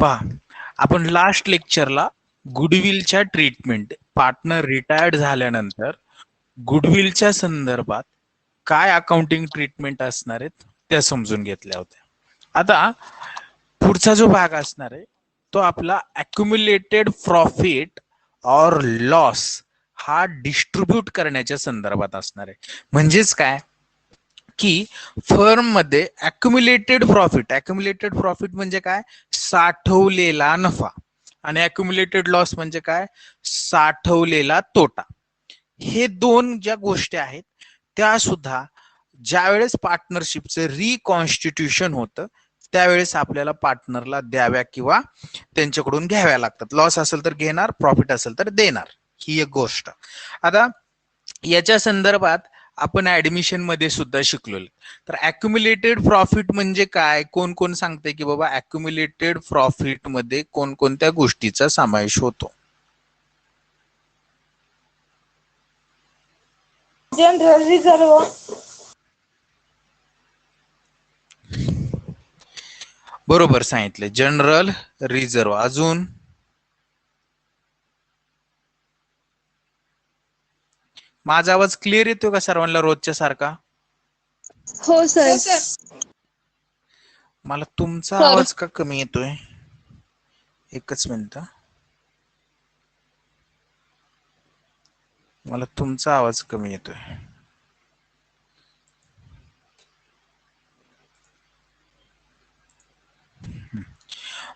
पहा, आपण last लेक्चरला गुडविलच्या treatment partner retired झाल्यानंतर गुडविलच्या संदर्भात काय अकाउंटिंग ट्रीटमेंट असणार आहेत त्या समजून घेतल्या होत्या. आता पुढचा जो भाग असणार आहे तो आपला अक्युम्युलेटेड प्रॉफिट और लॉस हा डिस्ट्रीब्यूट करण्याच्या संदर्भात असणार आहे. म्हणजेच काय की फर्म मध्ये अक्युम्युलेटेड प्रॉफिट म्हणजे काय, साठवलेला नफा, आणि अक्युम्युलेटेड लॉस म्हणजे काय, साठवलेला तोटा. हे दोन ज्या गोष्टी आहेत त्या सुद्धा ज्यावेळेस पार्टनरशिपचं रिकॉन्स्टिट्यूशन होतं त्यावेळेस आपल्याला पार्टनरला द्याव्या किंवा त्यांच्याकडून घ्याव्या लागतात. लॉस असेल तर घेणार, प्रॉफिट असेल तर देणार, ही एक गोष्ट. आता याच्या संदर्भात आपण ऍडमिशन मध्ये सुद्धा शिकलो. तर अक्युम्युलेटेड प्रॉफिट म्हणजे काय, कोण कोण सांगते की बाबा अक्युम्युलेटेड प्रॉफिट मध्ये कोणकोणत्या गोष्टीचा समावेश होतो? जनरल रिझर्व, बरोबर सांगितले, जनरल रिझर्व. अजून माझा आवाज क्लिअर येतो का सर्वांना रोजच्या सारखा? हो सर. मला तुमचा सर. आवाज का कमी येतोय? एकच मिनिट. मला तुमचा आवाज कमी येतोय.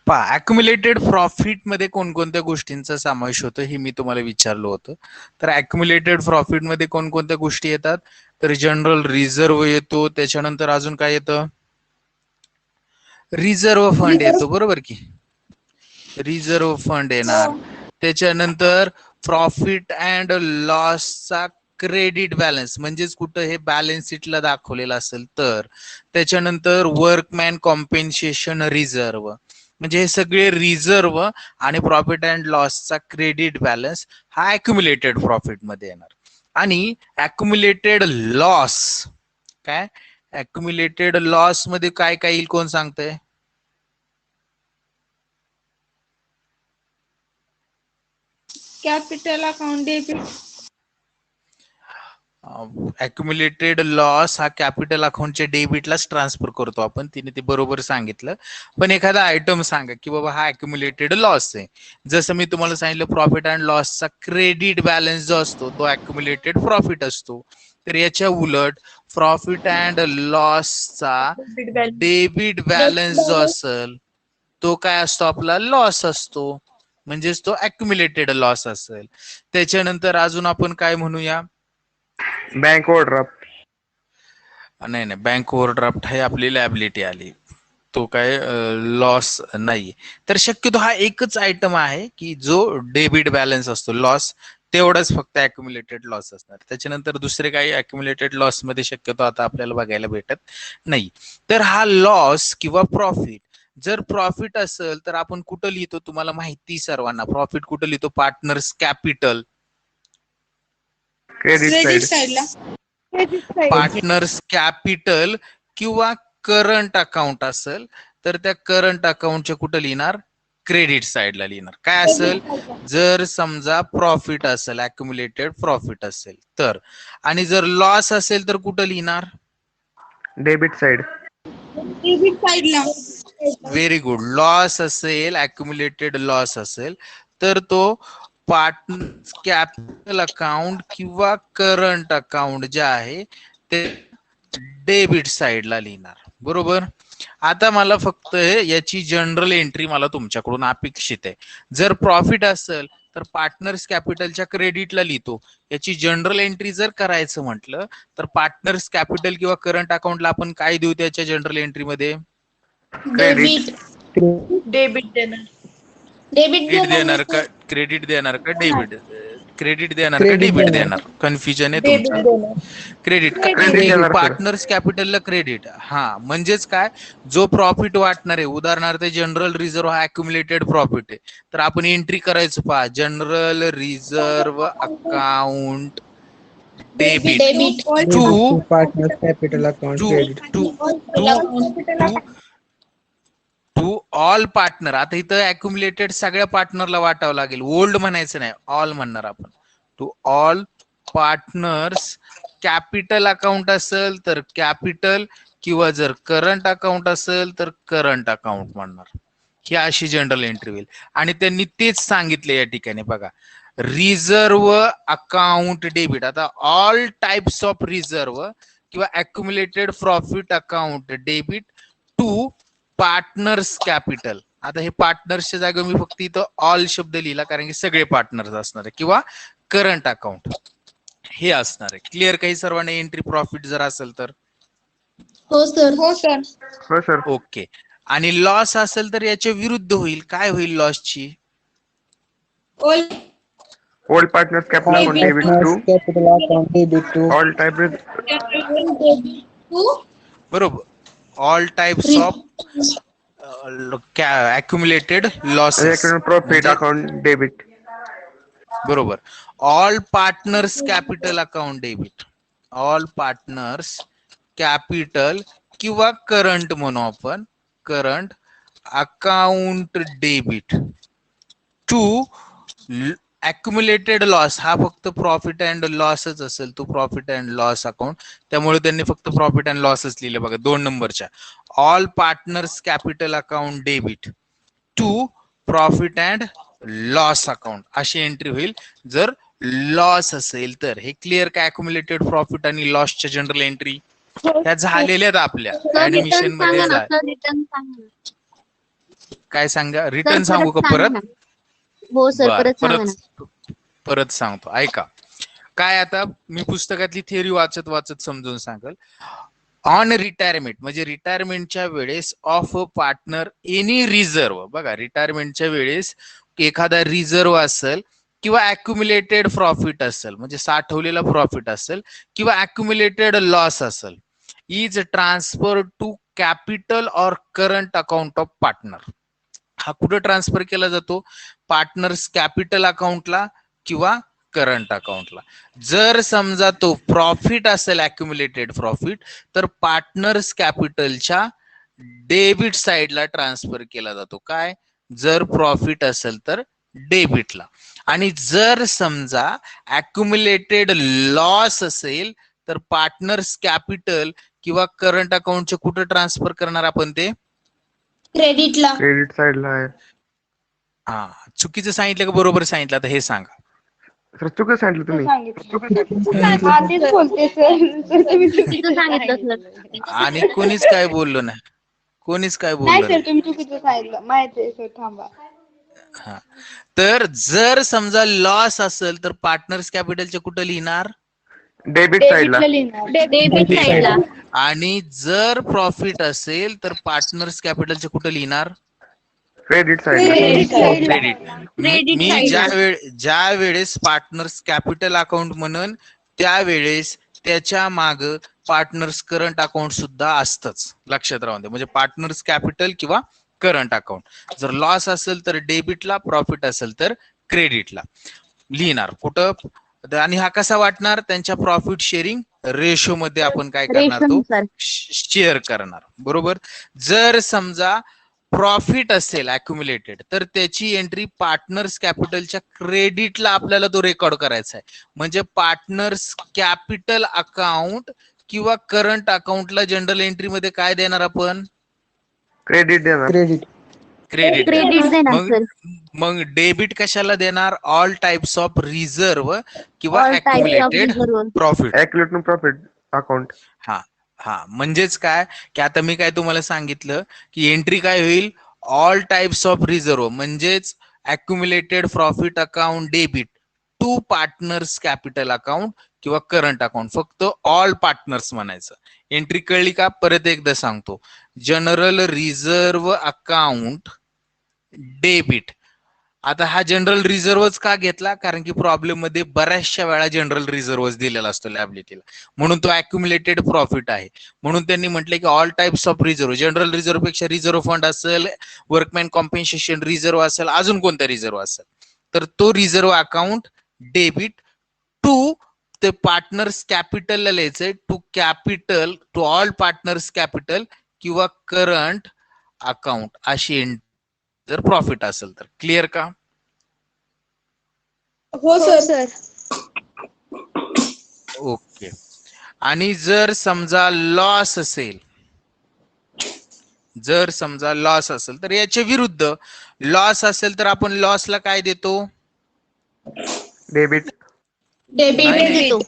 पहा, अक्युम्युलेटेड प्रॉफिट मध्ये कोणकोणत्या गोष्टींचा समावेश होतो हे मी तुम्हाला विचारलं होतं. तर अक्युम्युलेटेड प्रॉफिट मध्ये कोणकोणत्या गोष्टी येतात? तर जनरल रिझर्व येतो, त्याच्यानंतर अजून काय येतं, रिझर्व फंड येतो, बरोबर की, रिझर्व फंड येणार. त्याच्यानंतर प्रॉफिट अँड लॉसचा क्रेडिट बॅलन्स, म्हणजेच कुठं हे बॅलन्स शीटला दाखवलेलं असेल तर. त्याच्यानंतर वर्कमॅन कॉम्पेन्सेशन रिझर्व, म्हणजे हे सगळे रिझर्व आणि प्रॉफिट अँड लॉसचा क्रेडिट बॅलन्स हा अक्युम्युलेटेड प्रॉफिट मध्ये येणार. आणि अक्युम्युलेटेड लॉस काय, अक्युम्युलेटेड लॉस मध्ये काय काय येईल, कोण सांगतंय? Capital account debit. Accumulated loss हा कॅपिटल अकाउंटच्या डेबिटलाच ट्रान्सफर करतो आपण, तिने ते बरोबर सांगितलं. पण एखादा आयटम सांगा की बाबा हा अक्युम्युलेटेड लॉस आहे. जसं मी तुम्हाला सांगितलं प्रॉफिट अँड लॉसचा क्रेडिट बॅलन्स जो असतो तो अक्युम्युलेटेड प्रॉफिट असतो. तर याच्या उलट प्रॉफिट अँड लॉसचा डेबिट बॅलन्स जो असेल तो काय असतो, आपला लॉस असतो, म्हणजेच तो अक्युम्युलेटेड लॉस असेल. त्याच्यानंतर अजून आपण काय म्हणूया, बँक ओव्हरड्राफ्ट. नाही नाही, बँक ओव्हरड्राफ्ट हे आपली लॅबिलिटी आली, तो काय लॉस नाही. तर शक्यतो हा एकच आयटम आहे की जो डेबिट बॅलन्स असतो, लॉस तेवढाच फक्त अक्युम्युलेटेड लॉस असणार. त्याच्यानंतर दुसरे काही अक्युम्युलेटेड लॉस मध्ये शक्यतो आता आपल्याला बघायला भेटत नाही. तर हा लॉस किंवा प्रॉफिट, जर प्रॉफिट असेल तर आपण कुठं लिहितो, तुम्हाला माहिती सर्वांना, प्रॉफिट कुठं लिहितो, पार्टनर्स कॅपिटल, क्रेडिट साइडला. पार्टनर्स कॅपिटल किंवा करंट अकाउंट असेल तर त्या करंट अकाउंटच्या कुठं लिहिणार, क्रेडिट साइडला लिहिणार. काय असेल, जर समजा प्रॉफिट असेल, अक्युम्युलेटेड प्रॉफिट असेल तर, आणि जर लॉस असेल तर कुठं लिहिणार, डेबिट साइड. डेबिट साइडला. Very good. लॉस असेल, अक्युम्युलेटेड लॉस असेल तर तो पार्टनर कॅपिटल अकाउंट किंवा करंट अकाउंट जे आहे ते डेबिट साइडला लिहिणार, बरोबर. आता मला फक्त याची जनरल एंट्री मला तुमच्याकडून अपेक्षित आहे. जर प्रॉफिट असेल तर पार्टनर्स कॅपिटलच्या क्रेडिटला लिहितो. याची जनरल एंट्री जर करायचं म्हटलं तर पार्टनर्स कॅपिटल किंवा करंट अकाउंटला आपण काय देऊ त्याच्या जनरल एंट्री मध्ये, डेबिट. डेबिट देणार. डेबिट देणार का, क्रेडिट देणार का, डेबिट, क्रेडिट देणार का डेबिट देणार, कन्फ्युजन आहे तुमचं. क्रेडिट, पार्टनर्स कॅपिटलला क्रेडिट. हा, म्हणजेच काय, जो प्रॉफिट वाटणार आहे, उदाहरणार्थ जनरल रिझर्व हा अक्युम्युलेटेड प्रॉफिट आहे, तर आपण एंट्री करायचं, पहा, general reserve account debit to partners capital account credit to to all partner. आता इथं अक्युमुलेटेड सगळ्या पार्टनरला वाटावं लागेल, ओल्ड म्हणायचं नाही, ऑल म्हणणार आपण. To all partners capital account असेल तर कॅपिटल, किंवा जर करंट अकाउंट असेल तर करंट अकाउंट म्हणणार. ही अशी जनरल एंट्री होईल. आणि त्यांनी तेच सांगितले या ठिकाणी बघा, रिझर्व अकाउंट डेबिट. आता ऑल टाइप्स ऑफ रिझर्व किंवा accumulated profit account debit to partners capital. आता हे पार्टनर्सच्या जागेवर मी फक्त इथं ऑल शब्द लिहिला, कारण की सगळे पार्टनर्स असणार आहे. किंवा करंट अकाउंट हे असणार आहे. क्लिअर काही सर्वांना एंट्री प्रॉफिट जर असेल तर? हो सर. हो सर. हो सर. ओके. आणि लॉस असेल तर याच्या विरुद्ध होईल. काय होईल लॉसची? Old partners capital account debit to capital account debit to all type is बरोबर. All types of accumulated losses. profit account debit. बरोबर. All partners capital account debit. All partners capital किंवा करंट म्हणू आपण, current account debit to accumulated loss. हा फक्त profit and लॉसच असेल, तो profit and loss account. त्यामुळे त्यांनी फक्त प्रॉफिट अँड लॉसच लिहिले बघा 2 नंबरच्या. All partners capital account debit to profit and loss account अशी एंट्री होईल जर लॉस असेल तर. हे क्लिअर का? अक्युमुलेटेड प्रॉफिट आणि लॉसच्या जनरल एंट्री त्या झालेल्या आहेत आपल्या ऍडमिशन मध्ये. काय सांगा? रिटर्न सांगू का परत? हो सर, बरं, परत सांगा ना. परत सांगतो ऐका. काय आता मी पुस्तकातली थिअरी वाचत वाचत समजून सांगल. ऑन रिटायरमेंट म्हणजे रिटायरमेंटच्या वेळेस of a partner any reserve. बघा, रिटायरमेंटच्या वेळेस एखादा रिझर्व असेल किंवा अक्युमुलेटेड प्रॉफिट असेल, म्हणजे साठवलेला प्रॉफिट असेल किंवा अक्युमुलेटेड लॉस असेल, is transfer to capital or current account of partner. हा कुठे ट्रान्सफर केला जातो? पार्टनर्स कॅपिटल अकाउंटला किंवा करंट अकाउंटला. जर समजा तो प्रॉफिट असेल अक्युमुलेटेड प्रॉफिट तर पार्टनर्स कॅपिटलच्या डेबिट साइडला ट्रान्सफर केला जातो. काय? जर प्रॉफिट असेल तर डेबिटला. आणि जर समजा अक्युमुलेटेड लॉस असेल तर पार्टनर्स कॅपिटल किंवा करंट अकाउंटचे कुठे ट्रान्सफर करणार आपण ते? क्रेडिटला. क्रेडिट साइडला आहे. हा, चुकीचं सांगितलं का बरोबर सांगितलं? आता हे सांगा. सर चुकीचं सांगितलं तुम्ही. तेच बोलते सर. तुम्ही चुकीचं सांगितलं सर. आणि कोणीच काय बोललो नाही. कोणीच काय नाही बोललो सर, तुम्ही चुकीचं सांगितलं. माहिती आहे सर, थांबा. हा. तर जर समजा लॉस असेल तर पार्टनर्स कॅपिटलचे कुठं लिहिणार? डेबिट साइडला. डेबिट साइडला. आणि जर प्रॉफिट असेल तर पार्टनर्स कॅपिटलचे कुठं लिहिणार? क्रेडिट साइडला. क्रेडिट. Credit मी side ज्या वेळेस पार्टनर्स कॅपिटल अकाउंट म्हणून त्यावेळेस त्याच्या माग पार्टनर्स करंट अकाउंट सुद्धा असतच, लक्षात राहून दे. म्हणजे पार्टनर्स कॅपिटल किंवा करंट अकाउंट. जर लॉस असेल तर डेबिटला, प्रॉफिट असेल तर क्रेडिटला लिहिणार. कुठं? आणि हा कसा वाटणार? त्यांच्या प्रॉफिट शेअरिंग रेशो मध्ये आपण काय करणार? तो शेअर करणार. बरोबर. जर समजा प्रॉफिट असेल अक्युमुलेटेड तर त्याची एंट्री पार्टनर्स कॅपिटलच्या क्रेडिटला आपल्याला तो रेकॉर्ड करायचा आहे. म्हणजे पार्टनर्स कॅपिटल अकाउंट किंवा करंट अकाउंटला जनरल एंट्री मध्ये काय देणार आपण? क्रेडिट देणार. क्रेडिट. देणार मग सर. मग डेबिट कशाला देणार? ऑल टाइप्स ऑफ रिझर्व किंवा All types of accumulated reserve. Profit. Accumulated profit account. हा हा, म्हणजेच काय की आता मी काय तुम्हाला सांगितलं की एंट्री काय होईल? ऑल टाइप्स ऑफ रिझर्व म्हणजेच accumulated profit account debit to partners capital account किंवा करंट अकाउंट. फक्त ऑल पार्टनर्स म्हणायचं. एंट्री कळली का? परत एकदा सांगतो. General reserve account debit. आता हा जनरल रिझर्वच का घेतला? कारण की प्रॉब्लेम मध्ये बऱ्याचशा वेळा जनरल रिझर्वच दिलेला असतो लॅबिलिटीला, म्हणून तो अक्युमुलेटेड प्रॉफिट आहे. म्हणून त्यांनी म्हटले की all types of reserve. General reserve पेक्षा रिझर्व फंड असेल, वर्कमॅन कॉम्पेन्सेशन रिझर्व असेल, अजून कोणता रिझर्व असेल तर तो रिझर्व अकाउंट डेबिट टू ते पार्टनर्स कॅपिटलला लिहायचंय. To capital, to all partners capital किंवा करंट अकाउंट अशी एंट्री जर प्रॉफिट असेल तर. क्लिअर का? हो सर. ओके. आणि जर समजा लॉस असेल, तर याच्या विरुद्ध लॉस असेल तर आपण लॉसला काय देतो? डेबिट. देतो.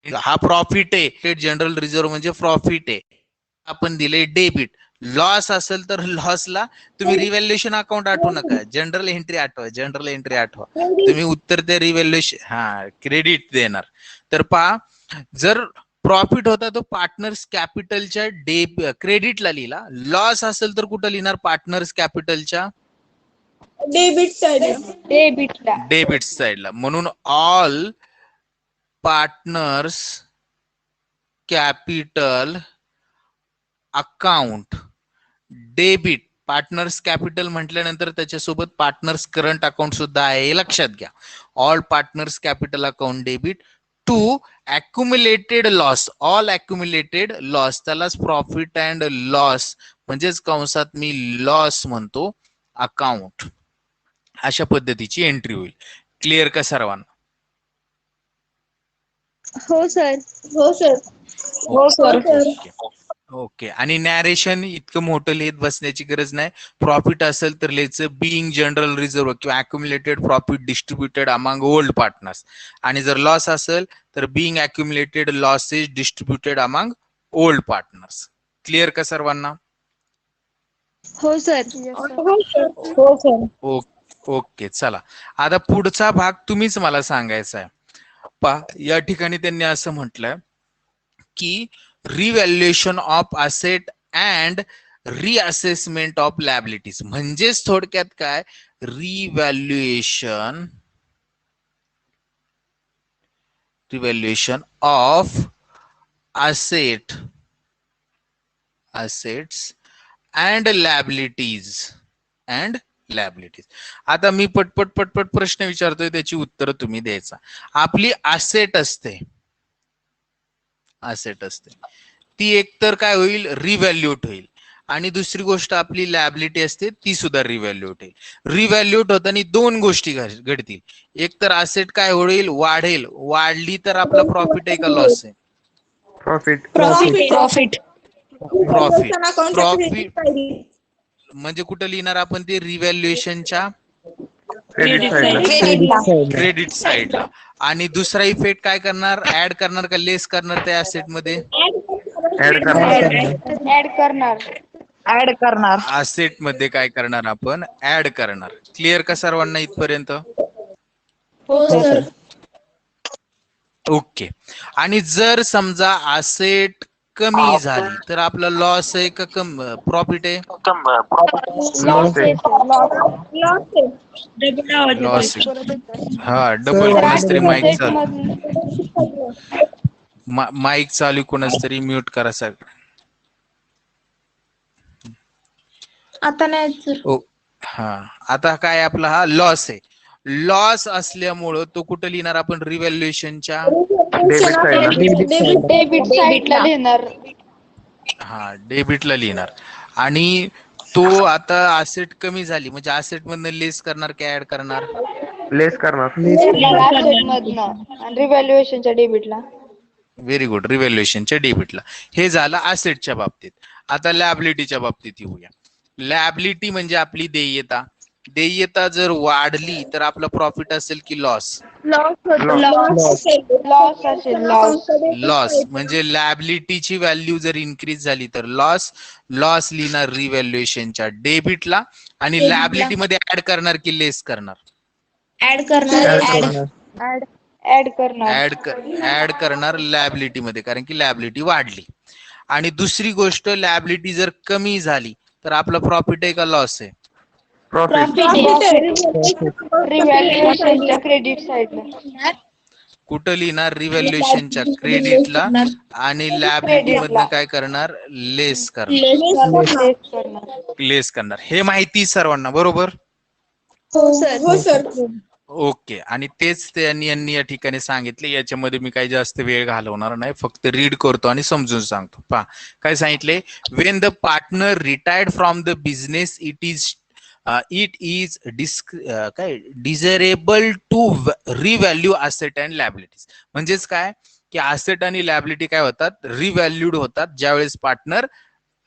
हा प्रॉफिट आहे, जनरल रिझर्व्ह म्हणजे प्रॉफिट आहे, आपण दिले डेबिट. लॉस असेल तर लॉसला तुम्ही रिव्हॅल्युएशन अकाउंट आठवू नका, जनरल एंट्री आठवा. तुम्ही उत्तर ते रिव्हॅल्युएशन क्रेडिट देणार. तर पहा, जर प्रॉफिट होता तो पार्टनर्स कॅपिटलच्या क्रेडिटला लिहिला, लॉस असेल तर कुठं लिहिणार? पार्टनर्स कॅपिटलच्या डेबिट साइडला. म्हणून all partners capital account debit. Partners capital म्हटल्यानंतर त्याच्यासोबत पार्टनर्स करंट अकाउंट सुद्धा आहे, हे लक्षात घ्या. All partners capital account debit to accumulated loss. All accumulated loss, त्यालाच प्रॉफिट अँड लॉस म्हणजेच कंसात मी लॉस म्हणतो अकाउंट. अशा पद्धतीची एंट्री होईल. क्लिअर का सर्वांना? हो सर. ओके. आणि नॅरेशन इतकं मोठं लिहित बसण्याची गरज नाही. प्रॉफिट असेल तर लिहायचं बिईंग जनरल रिझर्व्ह किंवा accumulated profit distributed among old partners. आणि जर लॉस असेल तर being accumulated losses distributed among old partners. Clear का सर्वांना? हो सर. ओके. चला, आता पुढचा भाग तुम्हीच मला सांगायचा आहे. पहा, या ठिकाणी त्यांनी असं म्हटलंय की revaluation of asset and reassessment of liabilities. म्हणजेच थोडक्यात काय? Revaluation of assets and liabilities. आता मी पटपट प्रश्न विचारतोय, त्याची उत्तर तुम्ही द्यायचा. आपली असेट असते, ती एकतर काय होईल? रिव्हॅल्यूट होईल. आणि दुसरी गोष्ट आपली लायबिलिटी असते, ती सुद्धा रिव्हॅल्यूट होईल. रिव्हॅल्यूट होताना दोन गोष्टी घडतील. एक तर असेट काय होईल? वाढली तर आपला प्रॉफिट आहे का लॉस आहे? प्रॉफिट. प्रॉफिट म्हणजे कुठं लिहिणार आपण ते? रिव्हॅल्युएशनच्या क्रेडिट साइडला. आणि दुसरा इफेक्ट काय करणार? ऍड करणार का लेस करणार त्या असेट मध्ये? ऍड करणार. असेट मध्ये काय करणार आपण? ऍड करणार. क्लिअर का सर्वांना इथपर्यंत? हो सर. ओके. आणि जर समजा असेट कमी झाली तर आपला लॉस आहे का प्रॉफिट आहे? लॉस. हा, डबल. कोणाच तरी माईक चालू, कोणाच तरी म्यूट करा सर. आता नाही. आता काय आपला हा लॉस आहे. लॉस असल्यामुळं तो कुठं लिहिणार आपण? रिव्हॅल्युएशनच्या डेबिट साइडला लिहिणार. डेबिटला लिहिणार. आणि तो आता असेट कमी झाली म्हणजे असेट मधनं लेस करणार की ऍड करणार? लेस करणार. असेट मधनं आणि रिव्हॅल्युएशनच्या डेबिटला. Very good. रिव्हॅल्युएशनच्या डेबिटला. हे झालं असेटच्या बाबतीत. आता लायबिलिटीच्या बाबतीत येऊया. लायबिलिटी म्हणजे आपली देयता जर वाढली तर आपला प्रॉफिट असेल की लॉस? लॉस. म्हणजे लायबिलिटीची व्हॅल्यू जर इन्क्रीज झाली तर लॉस लिहिणार रिव्हॅल्युएशनच्या डेबिटला. आणि लायबिलिटी मध्ये ऍड करणार की लेस करणार? ऍड करणार लायबिलिटी मध्ये, कारण की लायबिलिटी वाढली. आणि दुसरी गोष्ट, लायबिलिटी जर कमी झाली तर आपला प्रॉफिट आहे का लॉस आहे? रिव्हॅल्युएशनच्या क्रेडिट साइडला. कुठं लिहिणार? रिव्हॅल्युएशनच्या क्रेडिटला. आणि लायबिलिटी मधनं काय करणार? लेस करणार. हे माहिती सर्वांना बरोबर? हो सर. ओके, आणि तेच यांनी या ठिकाणी सांगितले. याच्यामध्ये मी काही जास्त वेळ घालवणार नाही, फक्त रीड करतो आणि समजून सांगतो. पहा काय सांगितले. When the partner retired from the business it is काय desirable to revalue asset and liabilities. म्हणजेच काय की असेट आणि लॅबिलिटी काय होतात, रिव्हॅल्यूड होतात ज्यावेळेस पार्टनर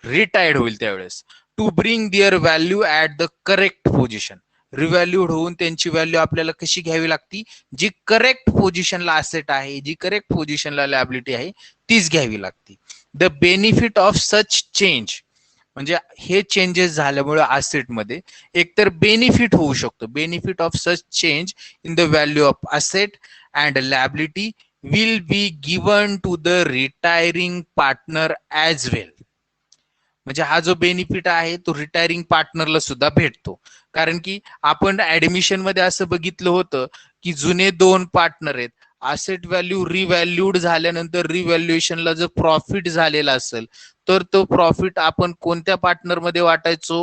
रिटायर्ड होईल त्यावेळेस. To bring their value at the correct position. Revalued होऊन त्यांची व्हॅल्यू आपल्याला कशी घ्यावी लागती, जी करेक्ट पोझिशनला असेट आहे, जी करेक्ट पोझिशनला लॅबिलिटी आहे, तीच घ्यावी लागती. The benefit of such change, म्हणजे हे चेंजेस झाल्यामुळे असेटमध्ये एकतर बेनिफिट होऊ शकतो. Benefit of such change in the value of asset and liability will be given to the retiring partner as well. म्हणजे हा जो बेनिफिट आहे तो रिटायरिंग पार्टनरला सुद्धा भेटतो. कारण की आपण ऍडमिशन मध्ये असं बघितलं होतं की जुने दोन पार्टनर आहेत, असेट व्हॅल्यू रिव्हॅल्यूड झाल्यानंतर रिव्हॅल्युएशनला जर प्रॉफिट झालेला असेल तर तो प्रॉफिट आपण कोणत्या पार्टनर मध्ये वाटायचो,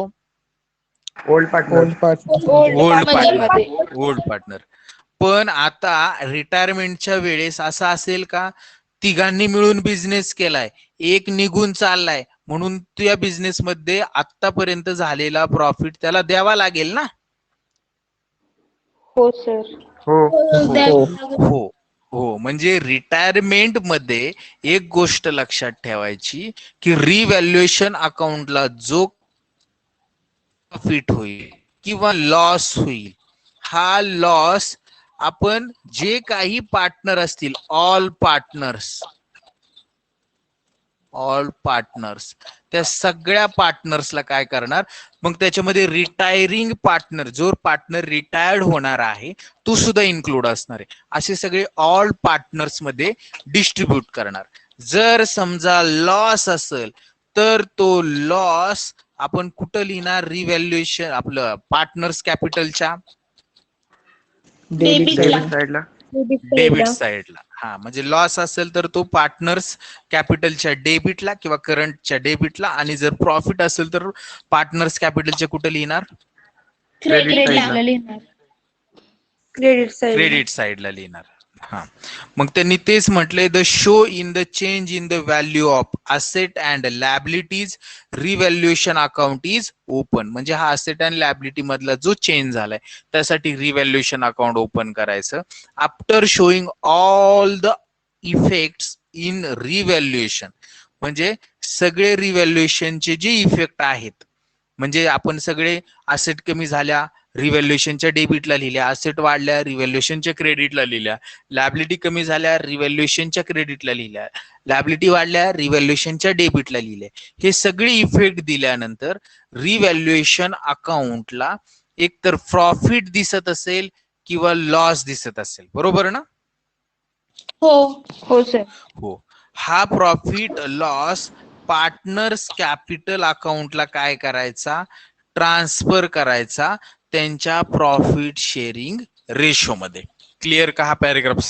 old partner. Old partner. Old partner partner. मध्ये. Old partner. पण आता रिटायरमेंटच्या वेळेस असं असेल का, तिघांनी मिळून बिझनेस केलाय, एक निघून चाललाय, म्हणून त्या बिझनेस मध्ये आतापर्यंत झालेला प्रॉफिट त्याला द्यावा लागेल ना. हो सर. हो. हो. हो हो, म्हणजे रिटायरमेंट मध्ये एक गोष्ट लक्षात ठेवायची की रिव्हॅल्युएशन अकाउंटला जो प्रॉफिट होईल किंवा लॉस होईल, हा लॉस आपण जे काही पार्टनर असतील, ऑल पार्टनर्स, त्या सगळ्या पार्टनर्सला काय करणार, मग त्याच्यामध्ये रिटायरिंग पार्टनर, जो पार्टनर रिटायर्ड होणार आहे तो सुद्धा इन्क्लूड असणार आहे, असे सगळे ऑल पार्टनर्स मध्ये डिस्ट्रीब्यूट करणार. जर समजा लॉस असेल तर तो लॉस आपण कुठं लिहिणार, रिव्हॅल्युएशन आपलं पार्टनर्स कॅपिटलच्या डेबिट डेबिटला. डेबिट साइडला. डेबिट साइडला. हा, म्हणजे लॉस असेल तर तो पार्टनर्स कॅपिटलच्या डेबिटला किंवा करंटच्या डेबिटला, आणि जर प्रॉफिट असेल तर पार्टनर्स कॅपिटलच्या कुठे लिहिणार, क्रेडिटला. लिहिणार. Credit side. क्रेडिट साइडला लिहिणार. हा, मग त्यांनी तेच म्हटलंय, the show in the change in the value of asset and liabilities revaluation account is open. म्हणजे हा असेट अँड लॅबिलिटी मधला जो चेंज झालाय त्यासाठी रिव्हॅल्युएशन अकाउंट ओपन करायचं. After showing all the effects in revaluation, म्हणजे सगळे रिव्हॅल्युएशनचे जे इफेक्ट आहेत, म्हणजे आपण सगळे असेट कमी झाल्या रिव्हॅल्युएशनच्या डेबिटला लिहिल्या, असेट वाढल्या रिव्हॅल्युएशनच्या क्रेडिटला लिहिल्या, लॅबिलिटी कमी झाल्या रिव्हॅल्युएशनच्या क्रेडिटला लिहिल्या, लॅबिलिटी वाढल्या रिव्हॅल्युएशनच्या डेबिटला लिहिल्या. हे सगळे इफेक्ट दिल्यानंतर रिव्हॅल्युएशन अकाउंटला एकतर प्रॉफिट दिसत असेल किंवा लॉस दिसत असेल, बरोबर ना. हो. हो सर. हो, हा प्रॉफिट लॉस पार्टनर्स कॅपिटल अकाउंटला काय करायचा, ट्रान्सफर करायचा त्यांच्या प्रॉफिट शेअरिंग रेशो मध्ये. क्लिअर का हा पॅराग्राफ.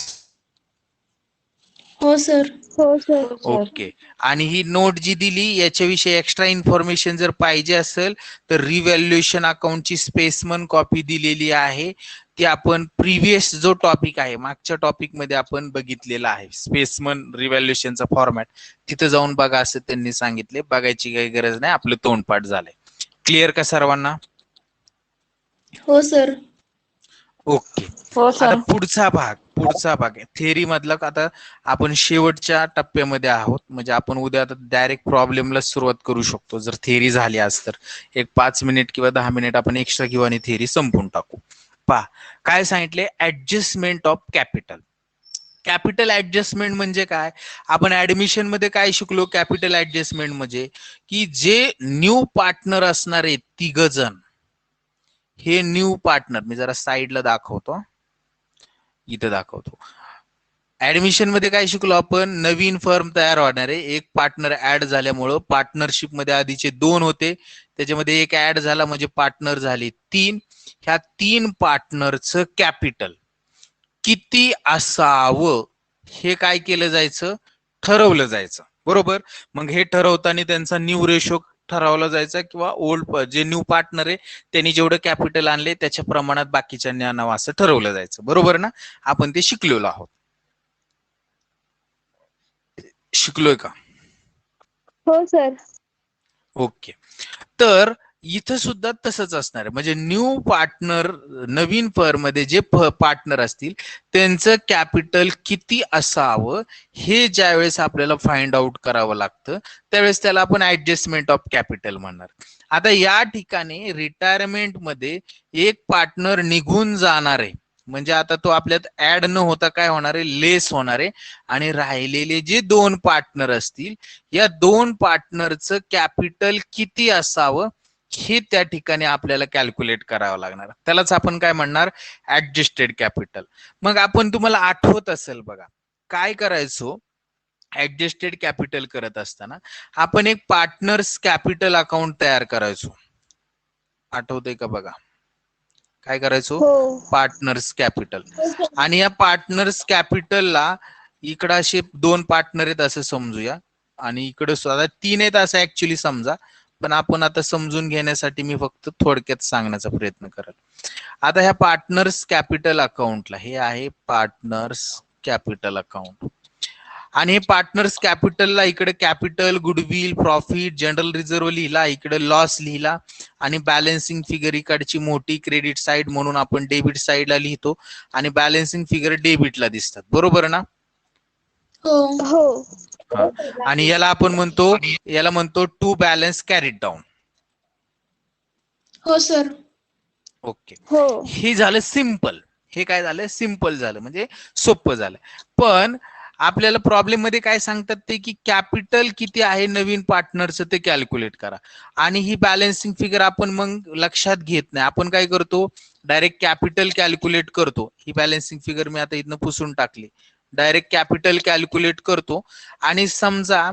हो सर. हो सर. ओके, आणि ही नोट जी दिली याच्याविषयी एक्स्ट्रा इन्फॉर्मेशन जर पाहिजे असेल तर रिव्हॅल्युएशन अकाउंटची स्पेसमन कॉपी दिलेली आहे, ती आपण प्रिव्हियस जो टॉपिक आहे मागच्या टॉपिक मध्ये आपण बघितलेला आहे, स्पेसमन रिव्हॅल्युएशनचा फॉर्मॅट, तिथं जाऊन बघा असं त्यांनी सांगितले. बघायची काही गरज नाही, आपलं तोंडपाठ झालंय. क्लिअर का सर्वांना. हो सर. ओके, हो आता सर. पुढचा भाग थेअरी मधला. आता आपण शेवटच्या टप्प्यामध्ये आहोत, म्हणजे आपण उद्या आता डायरेक्ट प्रॉब्लेमला सुरुवात करू शकतो जर थेअरी झाली आज तर. एक 5 मिनिट किंवा 10 मिनिट आपण एक्स्ट्रा घेऊ आणि थेअरी संपून टाकू. पहा काय सांगितले, adjustment of capital. Capital adjustment म्हणजे काय, आपण ऍडमिशन मध्ये काय शिकलो, कॅपिटल ऍडजस्टमेंट म्हणजे की जे न्यू पार्टनर असणार आहेत 3 जण, हे न्यू पार्टनर, मी जरा साईडला दाखवतो, इथं दाखवतो. ऍडमिशन मध्ये काय शिकलो आपण, नवीन फर्म तयार होणार आहे, एक पार्टनर ऍड झाल्यामुळं पार्टनरशिप मध्ये आधीचे 2 होते, त्याच्यामध्ये एक ऍड झाला म्हणजे पार्टनर झाले 3. ह्या 3 पार्टनरचं कॅपिटल किती असावं हे काय केलं जायचं, ठरवलं जायचं, बरोबर. मग हे ठरवताना त्यांचा न्यू रेशो ठरवला जायचा किंवा ओल्ड जे न्यू पार्टनर आहे त्यांनी जेवढं कॅपिटल आणले त्याच्या प्रमाणात बाकीच्यांनी आणावं असं ठरवलं जायचं. बरोबर ना? आपण ते शिकलेलो आहोत. शिकलोय का? हो सर. ओके. तर इथं सुद्धा तसंच असणार आहे. म्हणजे न्यू पार्टनर, नवीन फर्म मध्ये जे पार्टनर असतील त्यांचं कॅपिटल किती असावं हे ज्यावेळेस आपल्याला फाइंड आउट करावं लागतं त्यावेळेस त्याला आपण ऍडजस्टमेंट ऑफ कॅपिटल म्हणणार. आता या ठिकाणी रिटायरमेंट मध्ये एक पार्टनर निघून जाणार आहे, म्हणजे आता तो आपल्यात ऍड न होता काय होणार आहे, लेस होणार आहे. आणि राहिलेले जे 2 पार्टनर असतील या 2 पार्टनरचं कॅपिटल किती असावं हे त्या ठिकाणी आपल्याला कॅल्क्युलेट करावं लागणार. त्यालाच आपण काय म्हणणार, ऍडजस्टेड कॅपिटल. मग आपण, तुम्हाला आठवत असेल बघा काय करायचो, ऍडजस्टेड कॅपिटल करत असताना आपण एक पार्टनर्स कॅपिटल अकाउंट तयार करायचो. आठवतंय का बघा? काय करायचो? हो. Partners capital. आणि या पार्टनर्स कॅपिटलला इकडं असे 2 पार्टनर आहेत असं समजूया, आणि इकडे सुद्धा 3 आहेत असं ऍक्च्युली समजा, पण आपण आता समजून घेण्यासाठी मी फक्त थोडक्यात सांगण्याचा प्रयत्न करेल. आता ह्या पार्टनर्स कॅपिटल अकाउंटला, हे आहे पार्टनर्स कॅपिटल अकाउंट, आणि हे पार्टनर्स कॅपिटलला इकडे capital, goodwill, profit, general reserve लिहिला, इकडे लॉस लिहिला, आणि बॅलन्सिंग फिगर इकडची मोठी क्रेडिट साइड म्हणून आपण डेबिट साइडला लिहितो, आणि बॅलन्सिंग फिगर डेबिटला दिसतात. बरोबर ना? हो. हो. आणि याला आपण म्हणतो टू बॅलन्स कॅरीड डाऊन. हो सर. ओके. हो. हे झालं सिंपल. हे काय झालं, सिंपल झालं, म्हणजे सोपं झालं. पण आपल्याला प्रॉब्लेम मध्ये काय सांगतात ते, की कॅपिटल किती आहे नवीन पार्टनरचं ते कॅल्क्युलेट करा. आणि ही बॅलन्सिंग फिगर आपण मग लक्षात घेत नाही. आपण काय करतो, डायरेक्ट कॅपिटल कॅल्क्युलेट करतो. ही बॅलन्सिंग फिगर मी आता इथनं पुसून टाकली. डायरेक्ट कॅपिटल कॅल्क्युलेट करतो, आणि समजा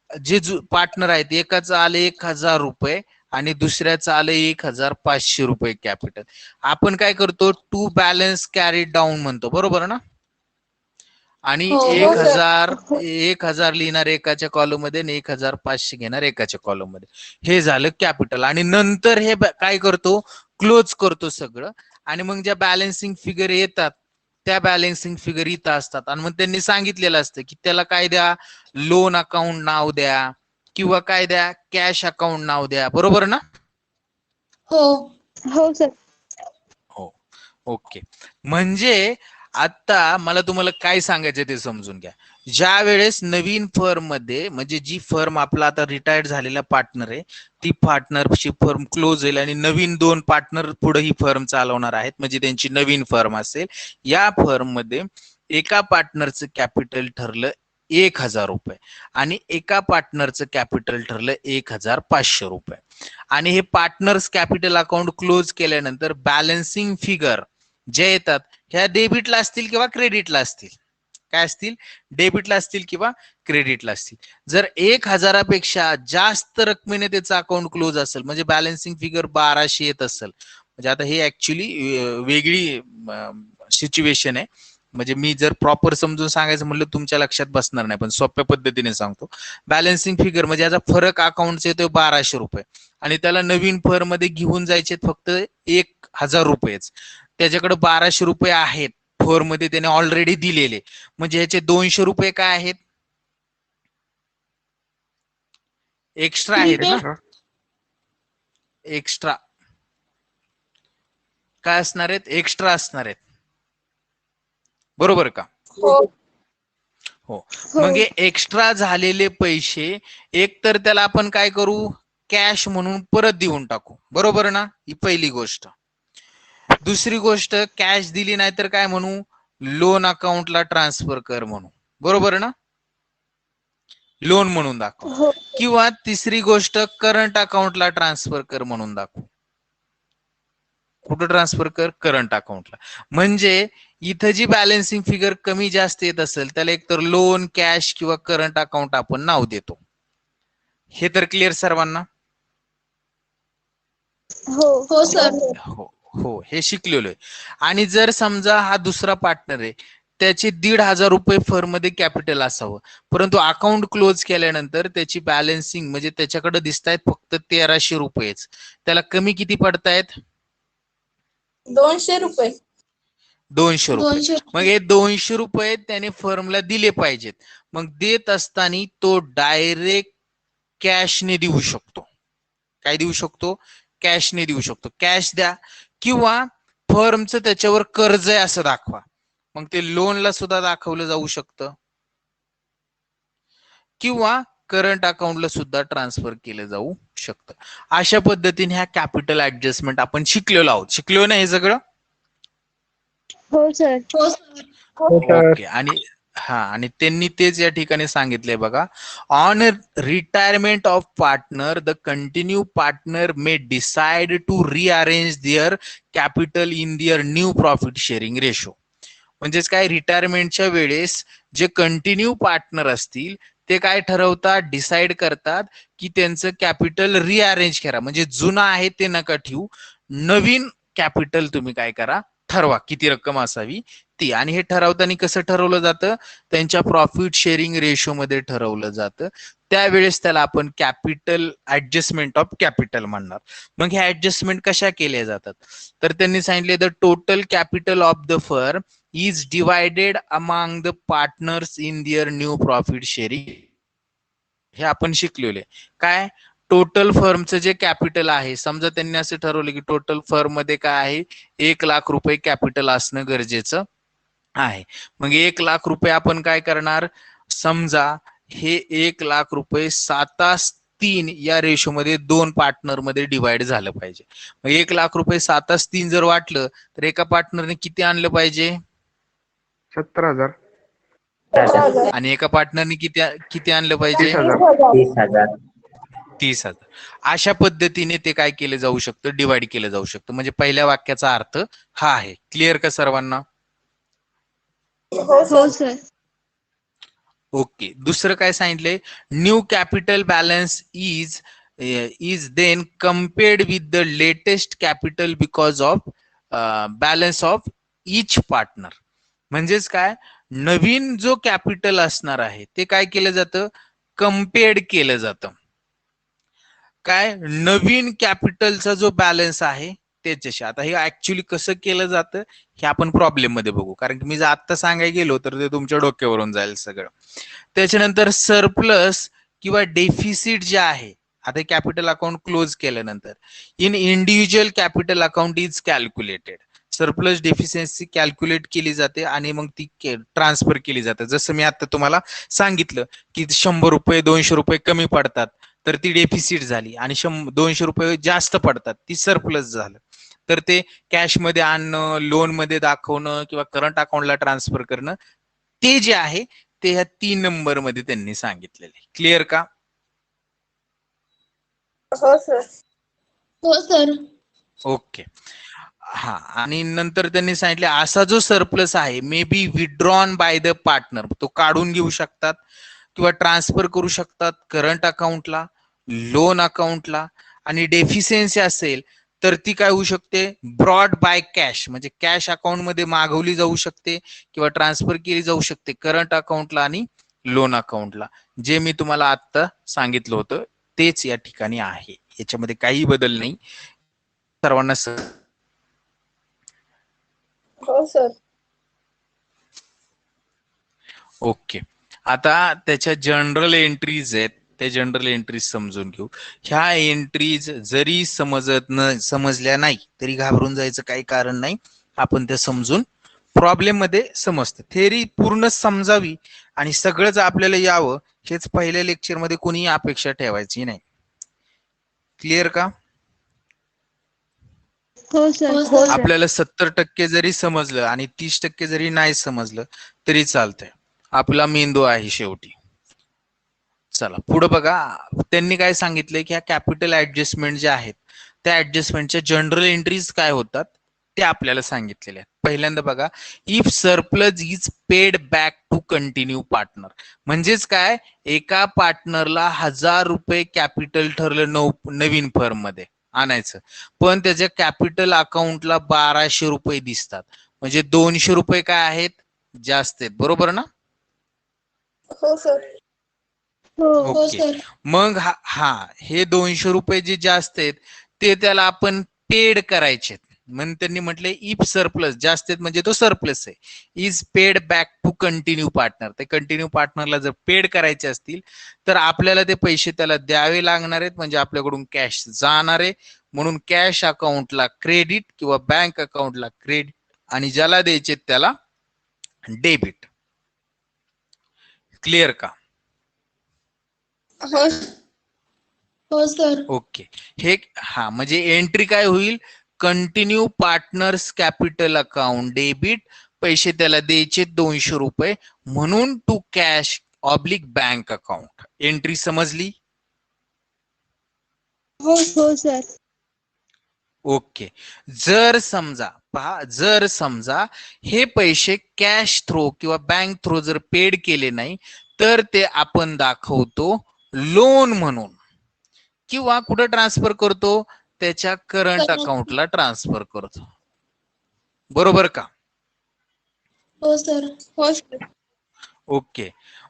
जे पार्टनर आहेत, एकाचं आले 1000 रुपये आणि दुसऱ्याचं आले 1500 रुपये कॅपिटल. आपण काय करतो, टू बॅलन्स कॅरी डाऊन म्हणतो. बरोबर ना? आणि हो. 1000 लिहिणार एकाच्या कॉलम मध्ये आणि 1500 घेणार एकाच्या कॉलम मध्ये. हे झालं कॅपिटल. आणि नंतर हे काय करतो, क्लोज करतो सगळं. आणि मग ज्या बॅलन्सिंग फिगर येतात त्या बॅलन्सिंग फिगर इथं असतात. आणि मग त्यांनी सांगितलेलं असतं की त्याला काय द्या, लोन अकाउंट नाव द्या, किंवा काय द्या, कॅश अकाउंट नाव द्या. बरोबर ना? हो. हो सर. हो. ओके. म्हणजे आता मला तुम्हाला काय सांगायचं ते समजून घ्या. ज्या वेळेस नवीन फर्म मध्ये, म्हणजे जी फर्म आपला आता रिटायर्ड झालेला पार्टनर आहे, ती पार्टनरशिप फर्म क्लोज होईल आणि नवीन 2 पार्टनर पुढे ही फर्म चालवणार आहेत, म्हणजे त्यांची नवीन फर्म असेल. या फर्म मध्ये एका पार्टनरचं कॅपिटल ठरलं 1000 रुपये आणि एका पार्टनरचं कॅपिटल ठरलं 1500 रुपये. आणि हे पार्टनर्स कॅपिटल अकाउंट क्लोज केल्यानंतर बॅलन्सिंग फिगर जे येतात ह्या डेबिटला असतील किंवा क्रेडिटला असतील. काय असतील? डेबिटला असतील किंवा क्रेडिटला असतील. जर 1000पेक्षा जास्त रकमेने त्याचं अकाउंट क्लोज असेल, म्हणजे बॅलन्सिंग फिगर 1200 येत असेल, म्हणजे आता हे ऍक्च्युली वेगळी सिच्युएशन आहे. म्हणजे मी जर प्रॉपर समजून सांगायचं म्हणलं तुमच्या लक्षात बसणार नाही, पण सोप्या पद्धतीने सांगतो. बॅलन्सिंग फिगर म्हणजे याचा फरक अकाउंटचा येतो 1200 रुपये, आणि त्याला नवीन फर्म मध्ये घेऊन जायचे फक्त 1000 रुपयेच. त्याच्याकडे 1200 रुपये आहेत फर्म मध्ये त्याने ऑलरेडी दिलेले, म्हणजे ह्याचे 200 रुपये काय आहेत, एक्स्ट्रा आहेत ना. एक्स्ट्रा काय असणार आहेत, एक्स्ट्रा असणार आहेत. बरोबर का? हो. हो. मग हे एक्स्ट्रा झालेले पैसे एक तर त्याला आपण काय करू, कॅश म्हणून परत देऊन टाकू. बरोबर ना? ही पहिली गोष्ट. दुसरी गोष्ट, कॅश दिली नाही तर काय म्हणू, लोन अकाउंटला ट्रान्सफर कर म्हणू. बरोबर ना? लोन म्हणून दाखव. हो. किंवा तिसरी गोष्ट, करंट अकाउंटला ट्रान्सफर कर म्हणून दाखवू. कुठं ट्रान्सफर कर? करंट अकाउंटला. म्हणजे इथं जी बॅलन्सिंग फिगर कमी जास्त येत असेल त्याला एकतर लोन, कॅश किंवा करंट अकाउंट आपण नाव देतो. हे तर क्लिअर सर्वांना? हो. हो सर. हो हो, हे शिकलेलो आहे. आणि जर समजा हा दुसरा पार्टनर आहे, त्याचे 1,500 रुपये फर्म मध्ये कॅपिटल असावं, परंतु अकाउंट क्लोज केल्यानंतर त्याची बॅलन्सिंग म्हणजे त्याच्याकडे दिसतायत फक्त 1,300 रुपयेच. त्याला कमी किती पडतायत? 200 रुपये. 200 रुपये. 200 मग हे 200 रुपये त्याने फर्मला दिले पाहिजेत. मग देत असताना तो डायरेक्ट कॅशने देऊ शकतो. काय देऊ शकतो? कॅशने देऊ शकतो. कॅश द्या किंवा फर्मचं त्याच्यावर कर्ज आहे असं दाखवा. मग ते लोनला सुद्धा दाखवलं जाऊ शकतं किंवा करंट अकाउंटला सुद्धा ट्रान्सफर केलं जाऊ शकतं. अशा पद्धतीने ह्या कॅपिटल ऍडजस्टमेंट आपण शिकलेलो आहोत. शिकलो ना हे सगळं? हो सर. हो सर. ओके. आणि त्यांनी तेच या ठिकाणी सांगितलंय बघा. On retirement of partner the continue partner may decide to rearrange their capital in their new profit sharing ratio. म्हणजेच काय, रिटायरमेंटच्या वेळेस जे कंटिन्यू पार्टनर असतील ते काय ठरवतात, डिसाइड करतात की त्यांचं कॅपिटल रिअरेंज करा. म्हणजे जुनं आहे ते नका ठेवू, नवीन कॅपिटल तुम्ही काय करा, ठरवा किती रक्कम असावी ती. आणि हे ठरवताना कसं ठरवलं जातं? त्यांच्या प्रॉफिट शेअरिंग रेशो मध्ये ठरवलं जातं. त्यावेळेस त्याला आपण कॅपिटल ऍडजस्टमेंट ऑफ कॅपिटल म्हणणार. मग हे ऍडजस्टमेंट कशा केल्या जातात? तर त्यांनी सांगितले the total capital of the firm is divided among the partners in their new profit sharing. हे आपण शिकलेले काय, टोटल फर्मचं जे कॅपिटल आहे, समजा त्यांनी असं ठरवलं की टोटल फर्म मध्ये काय आहे, 1,00,000 रुपये कॅपिटल असणं गरजेचं आहे. मग 1,00,000 रुपये आपण काय करणार, समजा हे 1,00,000 रुपये 7:3 या रेशो मध्ये 2 पार्टनर मध्ये डिवाइड झालं पाहिजे. मग 1,00,000 रुपये 7:3 जर वाटलं तर एका पार्टनरने किती आणलं पाहिजे? 70,000. आणि एका पार्टनरने किती आणलं पाहिजे? 30,000. 30,000. अशा पद्धतीने ते काय केलं जाऊ शकतं, डिवाइड केलं जाऊ शकतं. म्हणजे पहिल्या वाक्याचा अर्थ हा आहे. क्लिअर का सर्वांना? हो सर. ओके. दुसरं काय सांगितलंय, new capital balance is then compared with the latest capital because of balance of each partner. म्हणजेच काय, नवीन जो कॅपिटल असणार आहे ते काय केलं जातं, कम्पेअर्ड केलं जातं. काय, नवीन कॅपिटलचा जो बॅलन्स आहे त्याच्याशी. आता हे ऍक्च्युली कसं केलं जातं हे आपण प्रॉब्लेम मध्ये बघू, कारण की मी जर आत्ता सांगायला गेलो तर ते तुमच्या डोक्यावरून जाईल सगळं. त्याच्यानंतर सरप्लस किंवा डेफिसिट जे आहे, आता कॅपिटल अकाउंट क्लोज केल्यानंतर in individual capital account is calculated. Surplus deficiency calculate केली जाते आणि मग ती ट्रान्सफर केली जाते. जसं मी आता तुम्हाला सांगितलं की 100 रुपये 200 रुपये कमी पडतात तर ती डेफिसिट झाली, आणि 200 रुपये जास्त पडतात ती सरप्लस झालं. तर ते कॅश मध्ये आणणं, लोन मध्ये दाखवणं किंवा करंट अकाउंटला ट्रान्सफर करणं, ते जे आहे ते ह्या 3 नंबर मध्ये त्यांनी सांगितलेले. क्लिअर का? हो सर. हो सर. ओके. हा, आणि नंतर त्यांनी सांगितले असा जो सरप्लस आहे may be withdrawn by the partner, तो काढून घेऊ शकतात किंवा ट्रान्सफर करू शकतात करंट अकाउंटला, लोन अकाउंटला. आणि डेफिशियन्सी असेल तर ती काय होऊ शकते, ब्रॉड बाय कॅश, म्हणजे कॅश अकाउंट मध्ये मागवली जाऊ शकते किंवा ट्रान्सफर केली जाऊ शकते करंट अकाउंटला आणि लोन अकाउंटला. जे मी तुम्हाला आता सांगितलं होतं तेच या ठिकाणी आहे, याच्यामध्ये काही बदल नाही. सर्वांना हो सर. ओके. आता त्याच्या जनरल एंट्रीज आहेत, त्या जनरल एंट्रीज समजून घेऊ. ह्या एंट्रीज जरी समजल्या नाही तरी घाबरून जायचं काही कारण नाही, आपण त्या समजून प्रॉब्लेम मध्ये समजतं. थेअरी पूर्ण समजावी आणि सगळंच आपल्याला यावं हेच पहिल्या लेक्चर मध्ये कोणी अपेक्षा ठेवायची नाही. क्लिअर का? हो सर. हो हो सर. सर. आपल्याला 70% जरी समजलं आणि 30% जरी नाही समजलं तरी चालतंय, आपला मेंदू आहे शेवटी. चला पुढे बघा. त्यांनी काय सांगितलंय की ह्या कॅपिटल ऍडजस्टमेंट जे आहेत त्या ऍडजस्टमेंटच्या जनरल एंट्रीज काय होतात ते आपल्याला सांगितलेले आहेत. पहिल्यांदा बघा, if surplus is paid back to continue partner. म्हणजेच काय, एका पार्टनरला 1,000 रुपये कॅपिटल ठरलं नवीन फर्म मध्ये आणायचं, पण त्याच्या कॅपिटल अकाउंटला 1,200 रुपये दिसतात. म्हणजे 200 रुपये काय आहेत, जास्त आहेत, बरोबर ना? हो सर. हो ओके. सर. मग हे 200 रुपये जे जास्त आहेत ते त्याला आपण पेड करायचे. म्हणून त्यांनी म्हटले इफ सरप्लस जास्त आहेत म्हणजे तो सरप्लस आहे, is paid back to continue partner. ते कंटिन्यू पार्टनरला जर पेड करायचे असतील तर आपल्याला ते पैसे त्याला द्यावे लागणार आहेत, म्हणजे आपल्याकडून कॅश जाणार आहे. म्हणून कॅश अकाउंटला क्रेडिट किंवा बँक अकाउंटला क्रेडिट आणि ज्याला द्यायचे त्याला डेबिट. क्लिअर का? हो. हो सर. ओके. हे म्हणजे एंट्री काय होईल, continue partners capital account debit, पैसे त्याला द्यायचे 200 रुपये, म्हणून to cash oblique bank account. Entry समजली? हो हो सर. ओके. जर समजा हे पैसे कॅश थ्रो किंवा बँक थ्रो जर पेड केले नाही तर ते आपण दाखवतो लोन म्हणून, किंवा कुठं ट्रान्सफर करतो, त्याच्या करंट अकाउंटला ट्रान्सफर करतो. बरोबर का? हो सर. हो सर. ओके.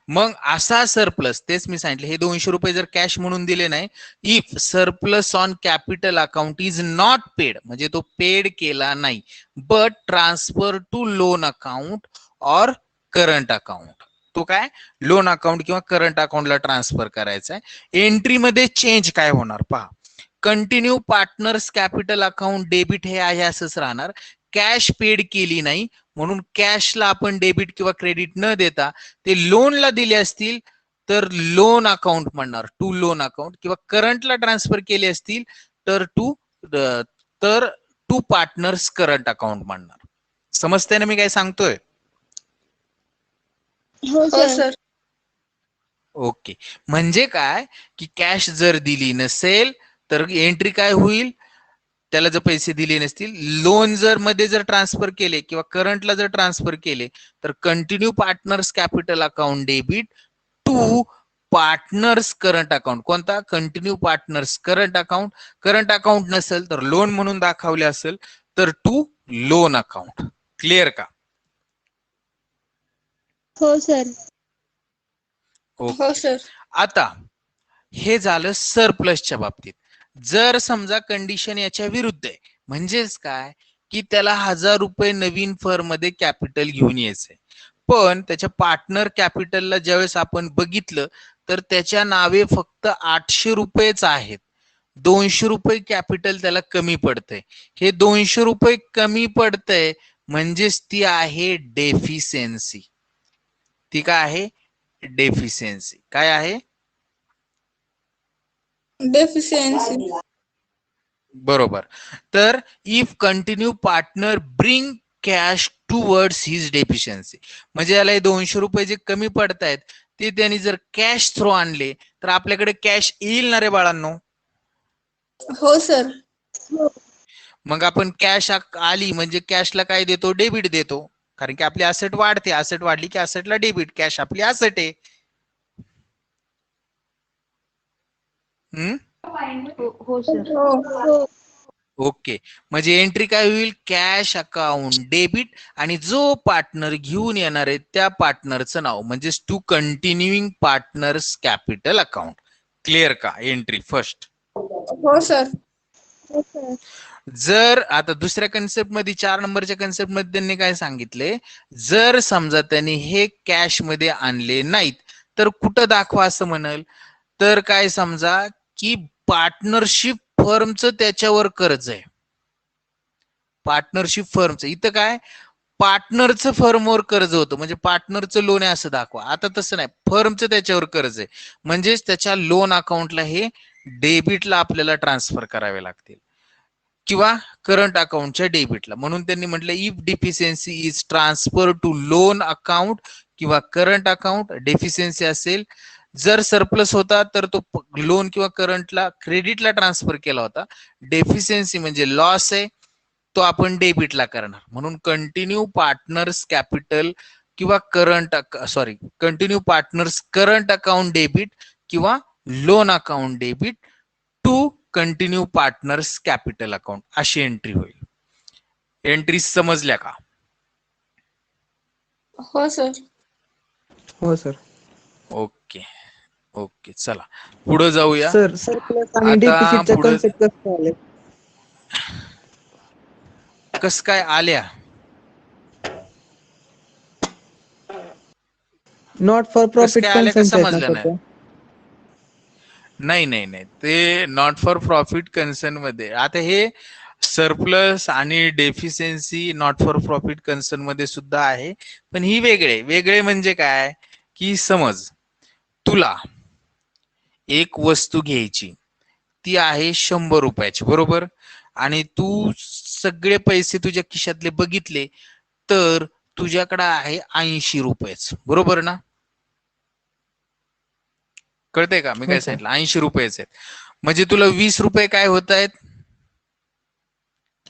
मग असा सरप्लस, तेच मी सांगितले, हे 200 रुपये जर कॅश म्हणून दिले नाही, if surplus on capital account is not paid, म्हणजे तो पेड केला नाही, but transfer to loan account or current account, तो काय लोन अकाउंट किंवा करंट अकाउंटला ट्रान्सफर करायचा आहे. एंट्री मध्ये चेंज काय होणार पहा, continue partners capital account debit हे आहे असंच राहणार. कॅश पेड केली नाही म्हणून कॅशला आपण डेबिट किंवा क्रेडिट न देता ते लोनला दिले असतील तर लोन अकाउंट म्हणणार, टू लोन अकाउंट, किंवा करंटला ट्रान्सफर केले असतील तर टू पार्टनर्स करंट अकाउंट म्हणणार. समजतंय ना मी काय सांगतोय? हो सर. ओके. म्हणजे काय की कॅश जर दिली नसेल तर एंट्री काय होईल, त्याला जर पैसे दिले नसतील, लोन जर मध्ये जर ट्रान्सफर केले किंवा करंटला जर ट्रान्सफर केले तर continue partners capital account debit to partners current account. कोणता? Continue partners current account. Current account नसेल तर लोन म्हणून दाखवले असेल तर टू लोन अकाउंट. क्लिअर का? हो सर. हो सर. आता हे झालं सरप्लसच्या बाबतीत. जर समजा कंडिशन याच्या विरुद्ध आहे, म्हणजेच काय की त्याला 1000 रुपये नवीन फर्म मध्ये कॅपिटल घेऊन यायचंय, पण त्याच्या पार्टनर कॅपिटलला ज्यावेळेस आपण बघितलं तर त्याच्या नावे फक्त 800 रुपयेच आहेत. 200 रुपये कॅपिटल त्याला कमी पडतंय. हे 200 रुपये कमी पडतंय म्हणजेच ती आहे डेफिशियन्सी. ती काय आहे? डेफिशियन्सी. काय आहे? डेफिशियन्सी. बरोबर. तर if continue partner bring cash towards his deficiency, म्हणजे याला 200 रुपये जे कमी पडतायत ते त्यांनी जर कॅश थ्रू आणले तर आपल्याकडे कॅश येईल ना रे बाळांनो? हो सर. मग आपण कॅश आली म्हणजे कॅशला काय देतो? डेबिट देतो, कारण की आपली असेट वाढते, असेट वाढली की असेटला डेबिट, कॅश आपली असेट आहे. हो सर. हो. ओके. म्हणजे एंट्री काय होईल? कॅश अकाउंट डेबिट आणि जो पार्टनर घेऊन येणार आहे त्या पार्टनरचं नाव, म्हणजे to continuing partners capital account. Clear का? Entry first. हो सर. हो सर. जर आता दुसऱ्या कन्सेप्ट मध्ये, 4 नंबरच्या कन्सेप्ट मध्ये त्यांनी काय सांगितले, जर समजा त्यांनी हे कॅश मध्ये आणले नाहीत तर कुठं दाखवा असं म्हणाल, तर काय समजा की पार्टनरशिप फर्मचं त्याच्यावर कर्ज आहे. पार्टनरशिप फर्मचं इथं काय, पार्टनरचं फर्मवर कर्ज होतं म्हणजे पार्टनरचं लोन आहे असं दाखवा. आता तसं नाही, फर्मचं त्याच्यावर कर्ज आहे म्हणजेच त्याच्या लोन अकाउंटला हे डेबिटला आपल्याला ट्रान्सफर करावे लागतील किंवा करंट अकाउंटच्या डेबिटला. म्हणून त्यांनी म्हटलं if deficiency is transfer to loan account किंवा करंट अकाउंट, डेफिशियन्सी असेल. जर सरप्लस होता तर तो लोन किंवा करंटला क्रेडिटला ट्रान्सफर केला होता. डेफिशियन्सी म्हणजे लॉस आहे, तो आपण डेबिटला करणार. म्हणून कंटिन्यू पार्टनर्स कॅपिटल किंवा continue partners current account debit किंवा loan account debit to continue partners capital account अशी एंट्री होईल. एंट्री समजल्या का? हो सर. हो सर. ओके ओके, चला पुढे जाऊया. सर सरप्लस आणि आता डेफिसिटचा पुढे कन्सेप्ट कसं आले? कस काय आल्या? नॉट फॉर कस प्रॉफिट काय आल्या का कन्सर्न्स आहेत ना समजलं सर नाही. त्या? नाही नाही नाही, ते नॉट फॉर प्रॉफिट कन्सर्न मध्ये. आता हे सरप्लस आणि deficiency not for profit concern मध्ये सुद्धा आहे, पण ही वेगळे वेगळे म्हणजे काय की समज तुला एक वस्तू घ्यायची, ती आहे 100 रुपयाची, बरोबर, आणि तू सगळे पैसे तुझ्या खिशातले बघितले तर तुझ्याकडे आहे 80 रुपयेच, बरोबर ना? कळतंय का मी हो काय सर. सांगितलं? 80 रुपयेच आहेत, म्हणजे तुला 20 रुपये काय होत आहेत?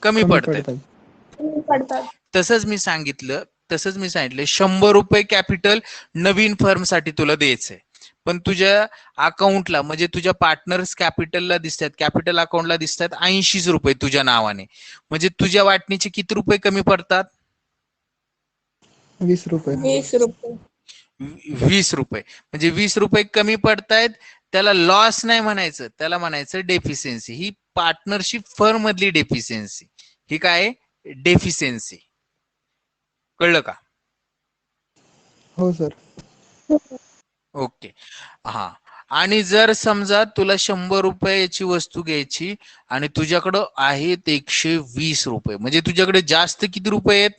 कमी कमी पडतायत. पडतात. पडतात. तसंच मी सांगितलं 100 रुपये कॅपिटल नवीन फर्म साठी तुला द्यायचंय, पण तुझ्या अकाउंटला म्हणजे तुझ्या पार्टनर्स कॅपिटलला दिसतात, कॅपिटल अकाउंटला दिसतात 80 रुपये तुझ्या नावाने, म्हणजे तुझ्या वाटणीचे किती रुपये कमी पडतात? 20 रुपये. 20 रुपये. 20 रुपये. म्हणजे 20 रुपये कमी पडतायत, त्याला लॉस नाही म्हणायचं, त्याला म्हणायचं डेफिशियन्सी. ही पार्टनरशिप फर्म मधली डेफिशियन्सी. ही काय? डेफिशियन्सी. कळलं का? हो सर. ओके. हा, आणि जर समजा तुला 100 रुपयाची वस्तू घ्यायची आणि तुझ्याकडं आहेत 120 रुपये, म्हणजे तुझ्याकडे जास्त किती रुपये आहेत?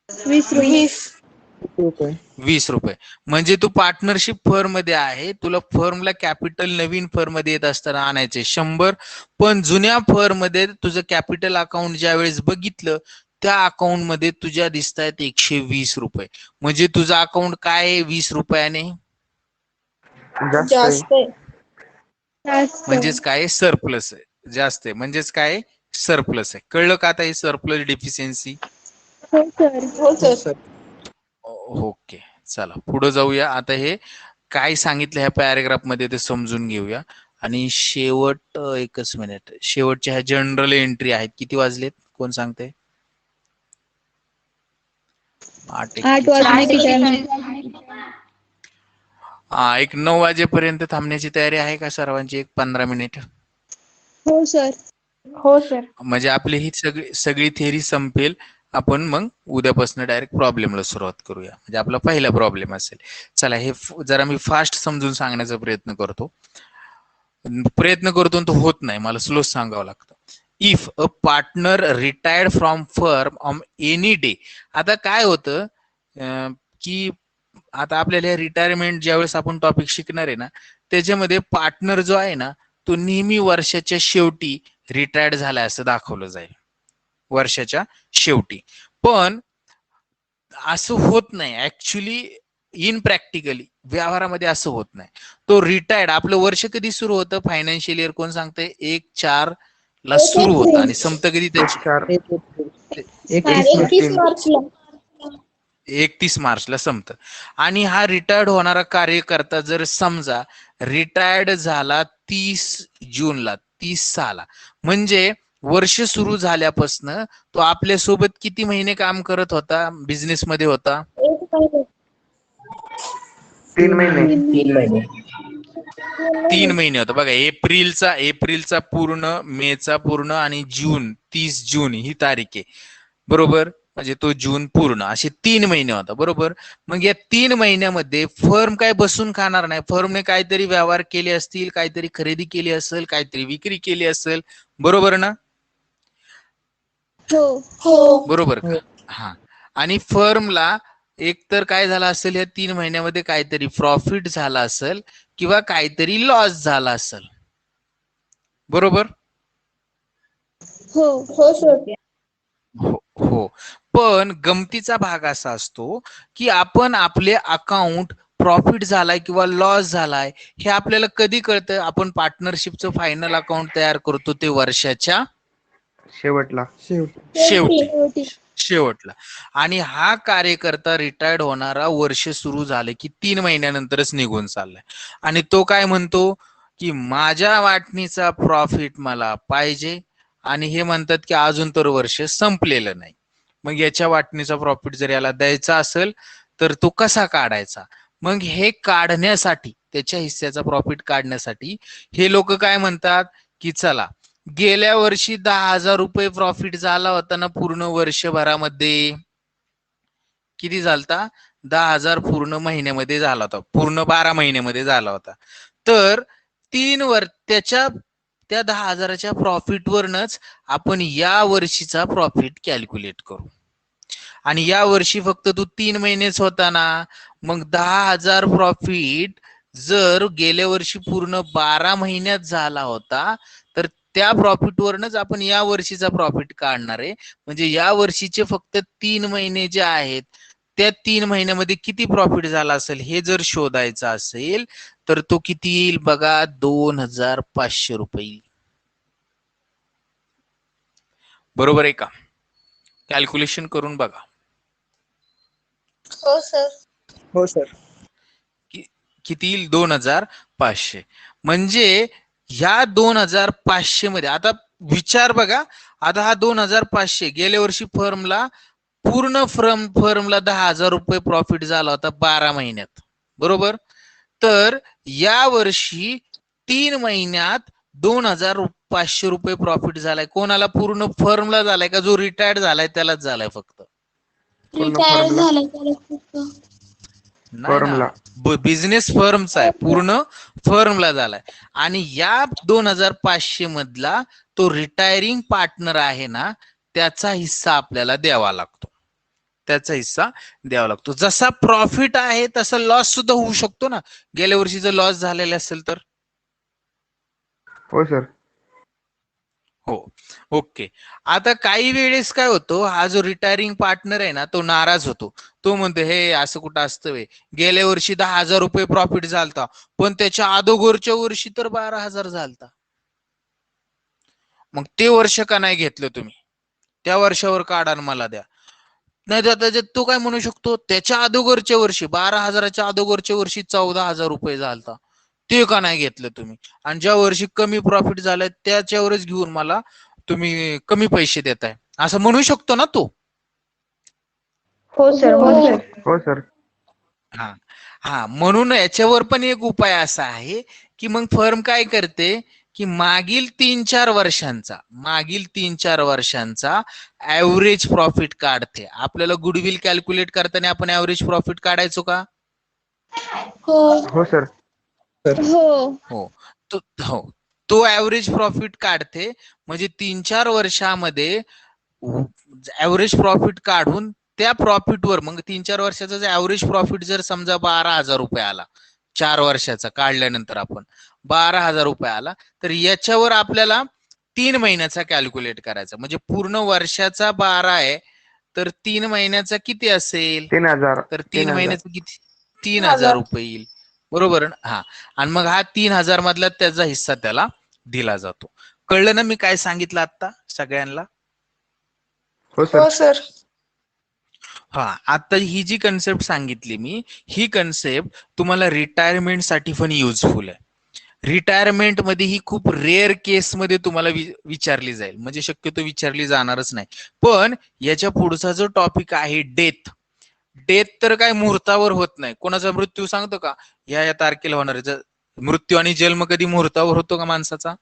20 रुपये. 20. 20 रुपये. 20 रुपये. म्हणजे तू पार्टनरशिप फर्म मध्ये आहे, तुला फर्मला कॅपिटल नवीन फर्म मध्ये येत असताना आणायचे 100, पण जुन्या फर्म मध्ये तुझं कॅपिटल अकाउंट ज्या वेळेस बघितलं त्या अकाउंट मध्ये तुझ्या दिसत आहेत 120 रुपये, म्हणजे तुझं अकाउंट काय आहे 20 रुपयाने? जास्त आहे. जास्त आहे. जास्त. म्हणजेच काय? सरप्लस आहे. जास्त आहे म्हणजेच काय? सरप्लस आहे. कळलं का आता हे सरप्लस डेफिशियन्सी? हो सर. हो हो सर. सर. ओके, चला पुढे जाऊया. आता हे काय सांगितलं ह्या पॅराग्राफ मध्ये ते समजून घेऊया. आणि शेवट, एकच मिनिट, शेवटच्या ह्या जनरल एंट्री आहेत. किती वाजलेत कोण सांगते? 8 वाजून. हा, एक 9 वाजेपर्यंत थांबण्याची तयारी आहे का सर्वांची? एक 15 मिनिट. हो सर. हो सर. म्हणजे आपली ही सगळी थेअरी संपेल. आपण मग उद्यापासून डायरेक्ट प्रॉब्लेमला सुरुवात करूया, म्हणजे आपला पहिला प्रॉब्लेम असेल. चला, हे जरा मी फास्ट समजून सांगण्याचा प्रयत्न करतो तो होत नाही, मला स्लो सांगावं लागतं. If a partner retired from firm on any day. आता काय होतं की आता आपल्याला रिटायरमेंट ज्यावेळेस आपण टॉपिक शिकणार आहे ना, त्याच्यामध्ये पार्टनर जो आहे ना तो नेहमी वर्षाच्या शेवटी रिटायर्ड झालाय असं दाखवलं जाईल, वर्षाच्या शेवटी. पण असं होत नाही ऍक्च्युली, इन प्रॅक्टिकली व्यवहारामध्ये असं होत नाही. तो रिटायर्ड, आपलं वर्ष कधी सुरू होतं फायनान्शियल इयर कोण सांगतंय? 1/4 ला सुरू होतं आणि संपतं कधी त्याची? 4 31 मार्चला. 31 मार्चला संपतं. आणि हा रिटायर्ड होणारा कार्यकर्ता जर समजा रिटायर्ड झाला 30 जूनला, 30/6ला, म्हणजे वर्ष सुरू झाल्यापासून तो आपल्या सोबत किती महिने काम करत होता, बिझनेस मध्ये होता? 3 महिने. 3 महिने. 3 महिने होता. बघा, एप्रिलचा पूर्ण, मेचा पूर्ण आणि जून 30 जून ही तारीख आहे, बरोबर, म्हणजे तो जून पूर्ण, असे 3 महिने होता, बरोबर. मग या 3 महिन्यामध्ये फर्म काय बसून खाणार नाही. फर्मने काहीतरी व्यवहार केले असतील, काहीतरी खरेदी केली असेल, काहीतरी विक्री केली असेल, बरोबर ना? हो. बरोबर का? हा. आणि फर्मला एकतर काय झालं असेल या 3 महिन्यामध्ये, काहीतरी प्रॉफिट झाला असेल किंवा काहीतरी लॉस झाला असेल, बरोबर. हो सर. हो. पण गमतीचा भाग असा असतो की आपण आपले अकाउंट प्रॉफिट झालाय किंवा लॉस झालाय हे आपल्याला कधी कळतं? आपण पार्टनरशिपचं फायनल अकाउंट तयार करतो ते वर्षाच्या शेवटला. शेवटला. आणि हा कार्यकर्ता रिटायर्ड होणारा वर्ष सुरू झाले की 3 महिन्यानंतरच निघून चाललाय, आणि तो काय म्हणतो की माझ्या वाटणीचा प्रॉफिट मला पाहिजे, आणि हे म्हणतात की अजून तर वर्ष संपलेलं नाही. मग याच्या वाटणीचा प्रॉफिट जर याला द्यायचा असेल तर तो कसा काढायचा? मग हे काढण्यासाठी, त्याच्या हिस्स्याचा प्रॉफिट काढण्यासाठी हे लोक काय म्हणतात की चला, गेल्या वर्षी 10,000 रुपये प्रॉफिट झाला होता ना पूर्ण वर्षभरामध्ये, किती झालता? 10,000 पूर्ण महिन्यामध्ये झाला होता, पूर्ण 12 महिन्यामध्ये झाला होता. तर त्याच्या त्या 10,000च्या प्रॉफिटवरनच आपण या वर्षीचा प्रॉफिट कॅल्क्युलेट करू. आणि या वर्षी फक्त तू 3 महिनेच होता ना, मग 10,000 प्रॉफिट जर गेल्या वर्षी पूर्ण 12 महिन्यात झाला होता तर त्या प्रॉफिटवरनच आपण या वर्षीचा प्रॉफिट काढणार आहे. म्हणजे या वर्षीचे फक्त 3 महिने जे आहेत त्या 3 महिन्यामध्ये किती प्रॉफिट झाला असेल हे जर शोधायचा असेल तर तो किती येईल बघा, 2,500 रुपये येईल. बरोबर आहे का? कॅल्क्युलेशन करून बघा. हो सर. हो सर. किती येईल? 2,500. म्हणजे ह्या 2,500 मध्ये आता विचार बघा, आता हा 2,500 गेल्या वर्षी पूर्ण फर्मला 10,000 रुपये प्रॉफिट झाला होता 12 महिन्यात, बरोबर? तर या वर्षी 3 महिन्यात 2,500 रुपये प्रॉफिट झालाय. कोणाला? पूर्ण फर्मला झालाय का जो रिटायर्ड झालाय त्यालाच झालाय फक्त? रिटायर झालं तर फक्त. नाही ना, बिझनेस फर्मचा आहे, पूर्ण फर्मला झालाय. आणि या 2,500 मधला तो रिटायरिंग पार्टनर आहे ना, त्याचा हिस्सा आपल्याला द्यावा लागतो. त्याचा हिस्सा द्यावा लागतो. जसा प्रॉफिट आहे तसा लॉस सुद्धा होऊ शकतो ना. गेल्या वर्षी जर लॉस झालेला असेल तर? हो सर. हो, ओके. आता काही वेळेस काय होतं, हा जो रिटायरिंग पार्टनर आहे ना तो नाराज होतो. तो म्हणतो हे असं कुठं असतं वे, गेल्या वर्षी 10,000 रुपये प्रॉफिट झालता पण त्याच्या अगोदरच्या वर्षी तर 12,000 झालता. मग ते वर्ष का नाही घेतलं तुम्ही? त्या वर्षावर काढा आणि मला द्या. नाही तर आता तो काय म्हणू शकतो, त्याच्या अगोदरच्या वर्षी 12,000च्या अगोदरच्या वर्षी 14,000 रुपये झालता, ते का नाही घेतलं तुम्ही? आणि ज्या वर्षी कमी प्रॉफिट झालंय त्याच्यावरच घेऊन मला तुम्ही कमी पैसे देताय, असं म्हणू शकतो ना तो? हो सर. हो सर. हो सर. हा हा, म्हणून याच्यावर पण एक उपाय असा आहे की मग फर्म काय करते की मागील 3-4 वर्षांचा ऍव्हरेज प्रॉफिट काढते. आपल्याला गुडविल कॅल्क्युलेट करताना आपण ऍव्हरेज प्रॉफिट काढायचो का? हो. हो सर. हो. हो. तो ऍव्हरेज प्रॉफिट काढते. म्हणजे 3-4 वर्षामध्ये ऍव्हरेज प्रॉफिट काढून त्या प्रॉफिटवर, मग 3-4 वर्षाचा ऍव्हरेज प्रॉफिट जर समजा 12,000 रुपये आला, 4 वर्षाचा काढल्यानंतर आपण 12,000 रुपये आला, तर याच्यावर आपल्याला 3 महिन्याचा कॅल्क्युलेट करायचा. म्हणजे पूर्ण वर्षाचा 12 आहे तर 3 महिन्याचा किती असेल? 3,000. तर 3 महिन्याचा किती? 3,000 रुपये येईल, बरोबर ना? हा, आणि मग हा 3,000 मधला त्याचा हिस्सा त्याला दिला जातो. कळलं ना मी काय सांगितलं आता सगळ्यांना? हो सर. हा, आता ही जी कन्सेप्ट सांगितली मी, ही कन्सेप्ट तुम्हाला रिटायरमेंट साठी पण युजफुल आहे. रिटायरमेंट मध्ये ही खूप रेअर केस मध्ये तुम्हाला विचारली जाईल, म्हणजे शक्यतो विचारली जाणारच नाही. पण याच्या पुढचा जो टॉपिक आहे डेथ तर काय मुहूर्तावर होत नाही. कोणाचा मृत्यू सांगतो का या तारखेला होणार आहे? मृत्यू आणि जन्म कधी मुहूर्तावर होतो का माणसाचा?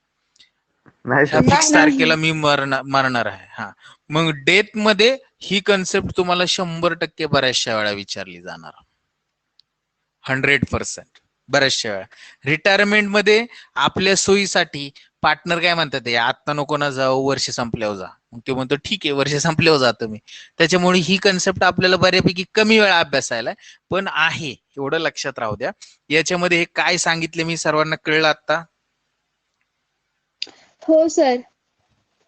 नाही ह्या सर. फिक्स तारखेला मी मरणार आहे. हा, मग डेथ मध्ये ही कन्सेप्ट तुम्हाला 100% बऱ्याचशा वेळा विचारली जाणार, 100% बऱ्याचशा वेळा. रिटायरमेंट मध्ये आपल्या सोयीसाठी पार्टनर काय म्हणतात, आता नको ना जाऊ, वर्ष संपल्यावर जा. मग ते म्हणतो ठीक आहे, वर्ष संपल्यावर जातो मी. त्याच्यामुळे ही कन्सेप्ट आपल्याला बऱ्यापैकी कमी वेळा अभ्यासायला पण आहे, एवढं लक्षात राहू द्या. याच्यामध्ये हे काय सांगितले मी सर्वांना कळलं आता? हो सर.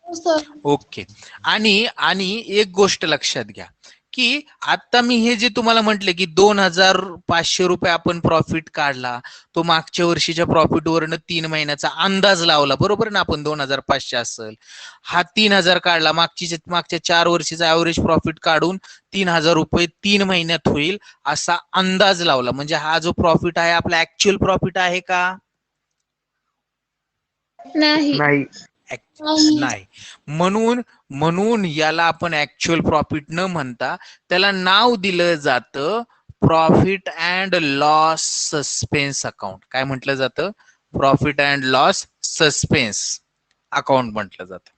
हो सर. ओके. आणि एक गोष्ट लक्षात घ्या की आता मी हे जे तुम्हाला म्हटले की 2,500 रुपये आपण प्रॉफिट काढला, तो मागच्या वर्षीच्या प्रॉफिट वरनं 3 महिन्याचा अंदाज लावला, बरोबर ना? आपण 2,500 असेल, हा 3,000 काढला, मागच्या 4 वर्षीचा ऍव्हरेज प्रॉफिट काढून 3,000 रुपये 3 महिन्यात होईल असा अंदाज लावला. म्हणजे हा जो प्रॉफिट आहे आपला ऍक्च्युअल प्रॉफिट आहे का? नाही. नाही. नाही. नाही. म्हणून म्हणून याला आपण ऍक्च्युअल प्रॉफिट न म्हणता त्याला नाव दिलं जातं profit and loss suspense account. काय म्हटलं जातं? Profit and loss suspense account म्हटलं जातं.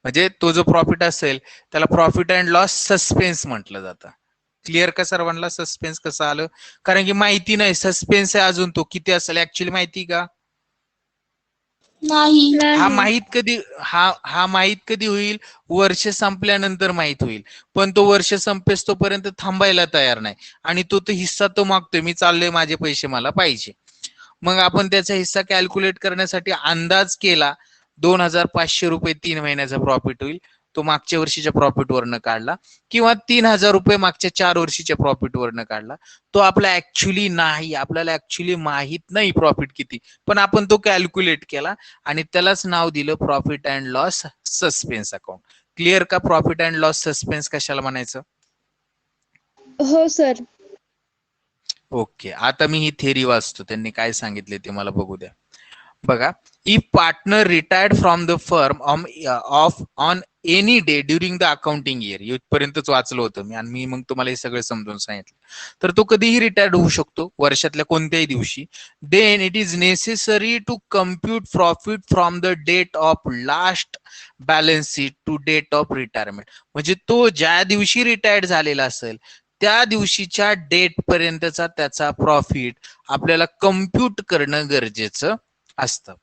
म्हणजे तो जो प्रॉफिट असेल त्याला प्रॉफिट अँड लॉस सस्पेन्स म्हटलं जातं. क्लिअर का सर्वांना सस्पेन्स कसं आलं? कारण की माहिती नाही, सस्पेन्स आहे अजून, तो किती असेल ऍक्च्युअली माहिती का? नाही. हा माहित कधी होईल? वर्ष संपल्यानंतर माहित होईल. पण तो वर्ष संपेस तोपर्यंत थांबायला तयार नाही आणि तो हिस्सा तो मागतोय, मी चाललोय, माझे पैसे मला पाहिजे. मग आपण त्याचा हिस्सा कॅल्क्युलेट करण्यासाठी अंदाज केला, 2,500 रुपये 3 महिन्याचा प्रॉफिट होईल, तो मागच्या वर्षीच्या प्रॉफिट वरनं काढला, किंवा 3,000 रुपये मागच्या 4 वर्षीच्या प्रॉफिट वरनं काढला. तो आपला ऍक्च्युअली नाही, आपल्याला ऍक्च्युअली माहित नाही प्रॉफिट किती, पण आपण तो कॅल्क्युलेट केला आणि त्यालाच नाव दिलं profit and loss suspense account. Clear का? प्रॉफिट अँड लॉस सस्पेन्स कशाला म्हणायचं? हो सर. ओके, आता मी ही थेरी वाचतो, त्यांनी काय सांगितले ते मला बघू द्या. बघा, if partner retired from the firm of on any day during the accounting year, इथपर्यंतच वाचलं होतं मी आणि मी मग तुम्हाला हे सगळं समजून सांगितलं. तर तो कधीही रिटायर्ड होऊ शकतो, वर्षातल्या कोणत्याही दिवशी. Then it is necessary to compute profit from the date of last balance sheet to date of retirement. म्हणजे तो ज्या दिवशी रिटायर्ड झालेला असेल त्या दिवशीच्या डेट पर्यंतचा त्याचा प्रॉफिट आपल्याला कम्प्युट करणं गरजेचं असतं.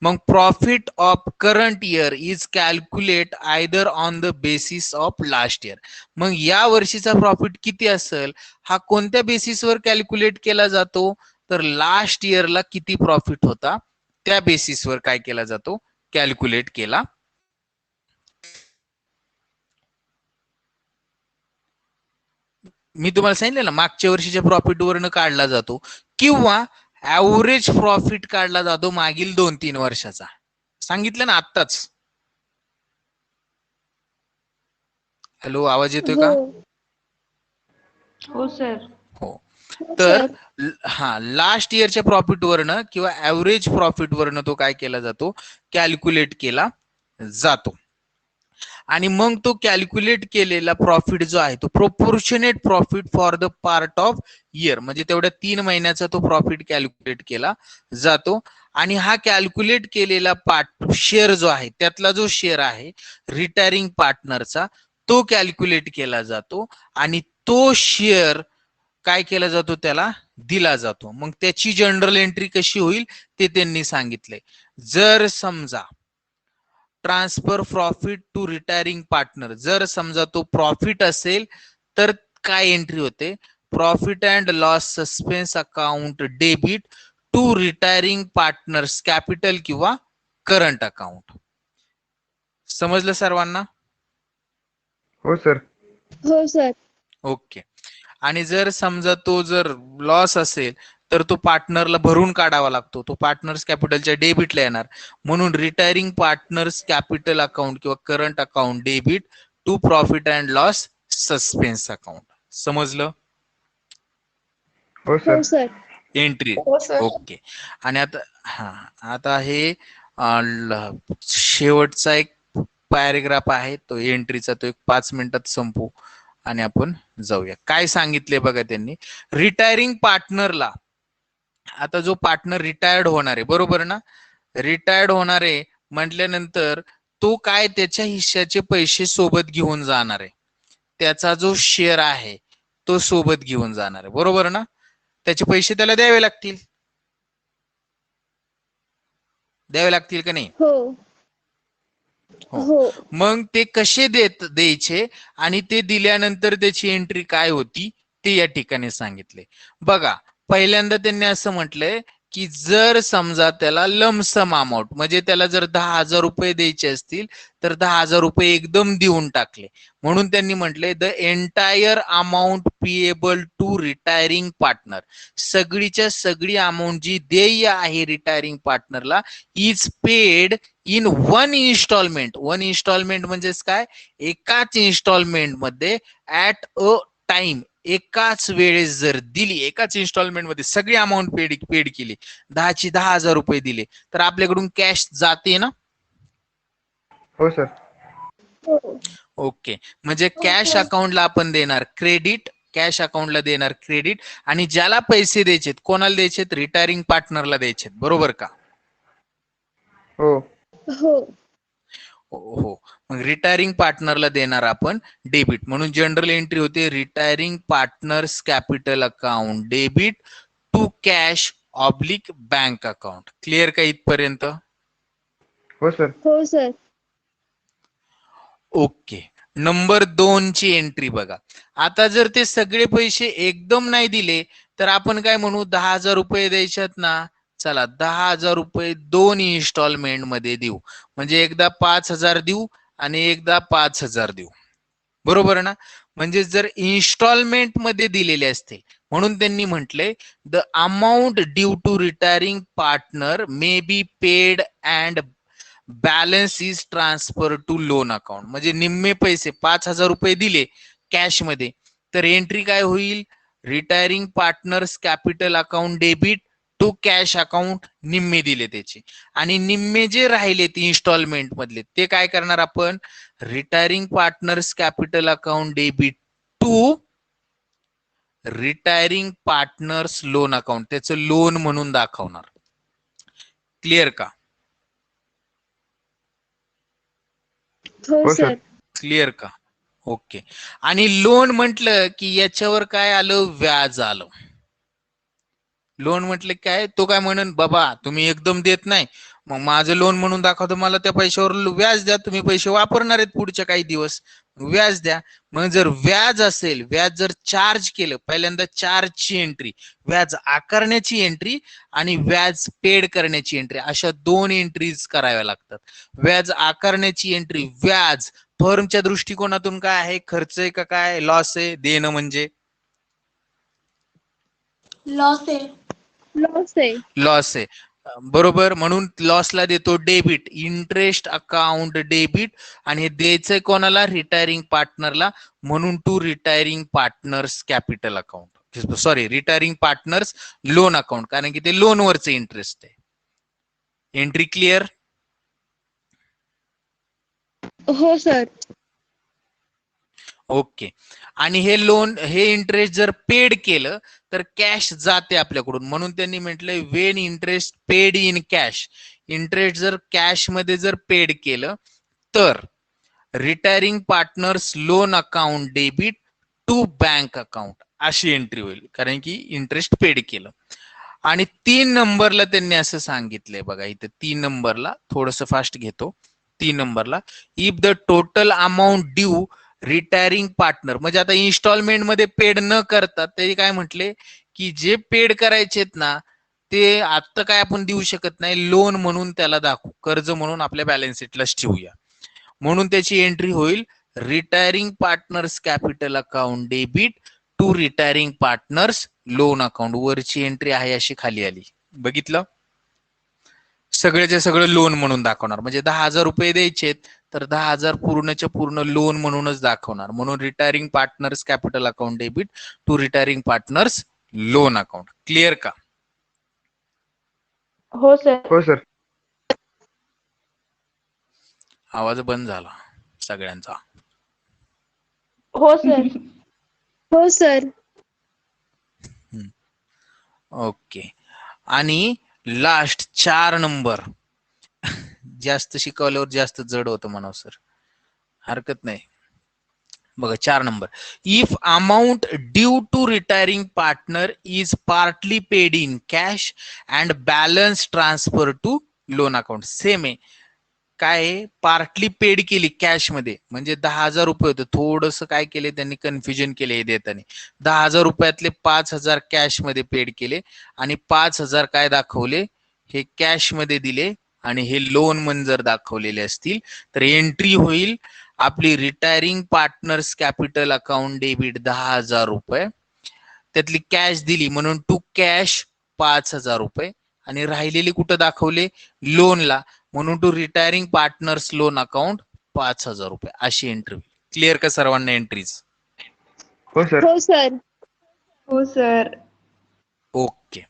मग profit of current year is calculate either on the basis of last year. मग या वर्षीचा प्रॉफिट किती असेल हा कोणत्या बेसिसवर कॅल्क्युलेट केला जातो? तर लास्ट इयरला किती प्रॉफिट होता त्या बेसिसवर काय केला जातो? कॅल्क्युलेट केला. मी तुम्हाला सांगितलं ना, मागच्या वर्षीच्या प्रॉफिट वरनं काढला जातो किंवा ऍव्हरेज प्रॉफिट काढला जातो मागील 2-3 वर्षाचा. सांगितलं ना आत्ताच. हॅलो, आवाज येतोय का? हो सर. हो. तर हा, लास्ट इयरच्या प्रॉफिट वरनं किंवा ऍव्हरेज प्रॉफिट वरनं तो काय केला जातो? कॅल्क्युलेट केला जातो. आणि मग तो कॅल्क्युलेट केलेला प्रॉफिट जो आहे तो proportionate profit for the part of year, म्हणजे तेवढ्या 3 महिन्याचा तो प्रॉफिट कॅल्क्युलेट केला जातो. आणि हा कॅल्क्युलेट केलेला शेअर जो आहे त्यातला जो शेअर आहे रिटायरिंग पार्टनरचा तो कॅल्क्युलेट केला जातो आणि तो शेअर काय केला जातो? त्याला दिला जातो. मग त्याची जनरल एंट्री कशी होईल ते त्यांनी सांगितलंय. जर समजा transfer profit to retiring partner, जर समजा तो प्रॉफिट असेल तर काय एंट्री होते? Profit and loss suspense account debit to retiring partners capital किंवा करंट अकाउंट. समजलं सर्वांना? हो सर. हो सर. ओके. आणि जर समजा तो जर लॉस असेल तर तो पार्टनरला भरून काढावा लागतो, तो पार्टनर्स कॅपिटलच्या डेबिटला येणार. म्हणून रिटायरिंग पार्टनर्स कॅपिटल अकाउंट किंवा current account debit to profit and loss suspense account. समजलं? हो सर. हो सर. एंट्री. हो सर. ओके. आणि आता हे शेवटचा एक पॅरेग्राफ आहे तो एंट्रीचा, तो एक 5 मिनिटात संपू आणि आपण जाऊया. काय सांगितले बघा त्यांनी? रिटायरिंग पार्टनरला, आता जो पार्टनर रिटायर्ड होणार आहे, बरोबर ना? रिटायर्ड होणार आहे म्हटल्यानंतर तो काय त्याच्या हिश्श्याचे पैसे सोबत घेऊन जाणार आहे, त्याचा जो शेअर आहे तो सोबत घेऊन जाणार आहे, बरोबर ना? त्याचे पैसे त्याला द्यावे लागतील, द्यावे लागतील का नाही? हो. हो. हो. मग ते कसे द्यायचे आणि ते दिल्यानंतर त्याची एंट्री काय होती ते या ठिकाणी सांगितले. बघा, पहिल्यांदा त्यांनी असं म्हटलंय की जर समजा त्याला लमसम अमाऊंट, म्हणजे त्याला जर 10,000 रुपये द्यायचे असतील तर 10,000 रुपये एकदम देऊन टाकले, म्हणून त्यांनी म्हटले the entire amount payable to retiring partner, सगळीच्या सगळी अमाऊंट जी देय आहे रिटायरिंग पार्टनरला is paid in one instalment. म्हणजे काय? एकाच इन्स्टॉलमेंट मध्ये ऍट अ टाइम, एकाच वेळेस जर दिली, एकाच इन्स्टॉलमेंट मध्ये सगळी अमाऊंट पेड केली, 10ची 10,000 रुपये दिले, तर आपल्याकडून कॅश जाते ना? हो सर. हो. ओके, म्हणजे कॅश अकाउंटला आपण देणार क्रेडिट, कॅश अकाउंटला देणार क्रेडिट, आणि ज्याला पैसे द्यायचेत कोणाला द्यायचेत? रिटायरिंग पार्टनरला द्यायचेत, बरोबर का? हो. हो. हो. मग रिटायरिंग पार्टनरला देणार आपण डेबिट, म्हणून जनरल एंट्री होते retiring partners capital account debit to cash oblique bank account. Clear का इथपर्यंत? हो सर. हो सर. ओके. नंबर 2 ची एंट्री बघा. आता जर ते सगळे पैसे एकदम नाही दिले तर आपण काय म्हणू? 10,000 रुपये द्यायच्यात ना, चला 10,000 रुपये 2 इन्स्टॉलमेंट मध्ये देऊ, म्हणजे एकदा 5,000 देऊ आणि एकदा 5,000 देऊ, बरोबर ना? म्हणजे जर इन्स्टॉलमेंट मध्ये दिलेले असते, म्हणून त्यांनी म्हटले the amount due to retiring partner may be paid and balance is transfer to loan account. म्हणजे निम्मे पैसे 5,000 रुपये दिले कॅश मध्ये, तर एंट्री काय होईल? Retiring partners capital account debit to cash account, निम्मे दिले त्याचे, आणि निम्मे जे राहिले ते इन्स्टॉलमेंट मधले ते काय करणार आपण? Retiring partners capital account debit to retiring partners loan account, त्याचं लोन म्हणून दाखवणार. क्लिअर का? हो हो सर. सर. क्लिअर का? ओके. आणि लोन म्हटलं की याच्यावर काय आलं? व्याज आलं. लोन म्हटलं काय? तो काय म्हणून, बाबा तुम्ही एकदम देत नाही, मग माझं लोन म्हणून दाखवतो, मला त्या पैशावर व्याज द्या, तुम्ही पैसे वापरणार आहेत पुढच्या काही दिवस, व्याज द्या. मग जर व्याज असेल, व्याज जर चार्ज केलं, पहिल्यांदा चार्जची एंट्री, व्याज आकारण्याची एंट्री आणि व्याज पेड करण्याची एंट्री, अशा 2 एंट्रीज कराव्या लागतात. व्याज आकारण्याची एंट्री, व्याज फर्मच्या दृष्टिकोनातून काय आहे? खर्च आहे का काय? लॉस आहे? देणं म्हणजे लॉस आहे. लॉस आहे. लॉस आहे, बरोबर. म्हणून लॉसला देतो डेबिट, इंटरेस्ट अकाउंट डेबिट, आणि हे द्यायचंय कोणाला? रिटायरिंग पार्टनरला, म्हणून to retiring partners capital account, sorry retiring partners loan account, कारण की ते लोनवरचं इंटरेस्ट आहे. Entry clear? हो सर. ओके. आणि हे लोन, हे इंटरेस्ट जर पेड केलं तर कॅश जाते आपल्याकडून, म्हणून त्यांनी म्हटलंय when interest paid in cash. Interest जर कॅश मध्ये जर पेड केलं तर retiring partners loan account debit to bank account, अशी एंट्री होईल, कारण की इंटरेस्ट पेड केलं. आणि 3 नंबरला त्यांनी असं सांगितलंय बघा, इथे 3 नंबरला थोडस फास्ट घेतो. 3 नंबरला, if the total amount due retiring partner, म्हणजे आता इन्स्टॉलमेंट मध्ये पेड न करतात, ते काय म्हटले की जे पेड करायचेत ना ते आता काय आपण देऊ शकत नाही, लोन म्हणून त्याला दाखवू, कर्ज म्हणून आपल्या बॅलन्स शीटलाच ठेवूया, म्हणून त्याची एंट्री होईल retiring partners capital account debit to retiring partners loan account. वरची एंट्री आहे अशी खाली आली, बघितलं? सगळ्याचे सगळं लोन म्हणून दाखवणार, म्हणजे 10,000 रुपये द्यायचेत तर 10,000 पूर्णच्या पूर्ण लोन म्हणूनच दाखवणार, म्हणून retiring partners capital account debit to retiring partners loan account. Clear का? हो सर. हो सर. आवाज बंद झाला सगळ्यांचा. हो सर. हो सर. ओके. आणि लास्ट 4 नंबर, जास्त शिकवल्यावर जास्त जड होतं म्हणावं सर, हरकत नाही. बघा 4 number, if amount due to retiring partner is partly paid in cash and balance transfer to loan account. Same आहे, काय पार्टली पेड केली कॅश मध्ये, म्हणजे 10,000 रुपये होते, थोडस काय केले त्यांनी, कन्फ्युजन केले हे देताना. 10,000 रुपयातले 5,000 कॅश मध्ये पेड केले आणि 5,000 काय दाखवले, हे कॅश मध्ये दिले, आणि हे लोन म्हणून जर दाखवलेले असतील तर एंट्री होईल आपली retiring partners capital account debit 10,000 रुपये, त्यातली कॅश दिली म्हणून टू कॅश 5,000 रुपये, आणि राहिलेली कुठं दाखवले? लोनला, म्हणून to retiring partners loan account 5,000 रुपये, अशी एंट्री. क्लिअर का सर्वांना एंट्रीज? हो सर. हो सर. हो सर. ओके.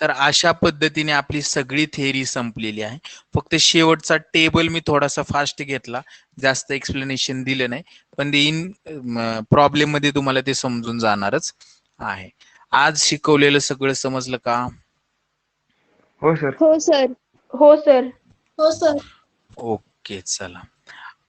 तर अशा पद्धतीने आपली सगळी थेअरी संपलेली आहे. फक्त शेवटचा टेबल मी थोडासा फास्ट घेतला, जास्त एक्सप्लेनेशन दिलं नाही, पण ते इन प्रॉब्लेम मध्ये तुम्हाला ते समजून जाणारच आहे. आज शिकवलेलं सगळं समजलं का? हो सर. हो सर. हो सर. हो सर. ओके, चला.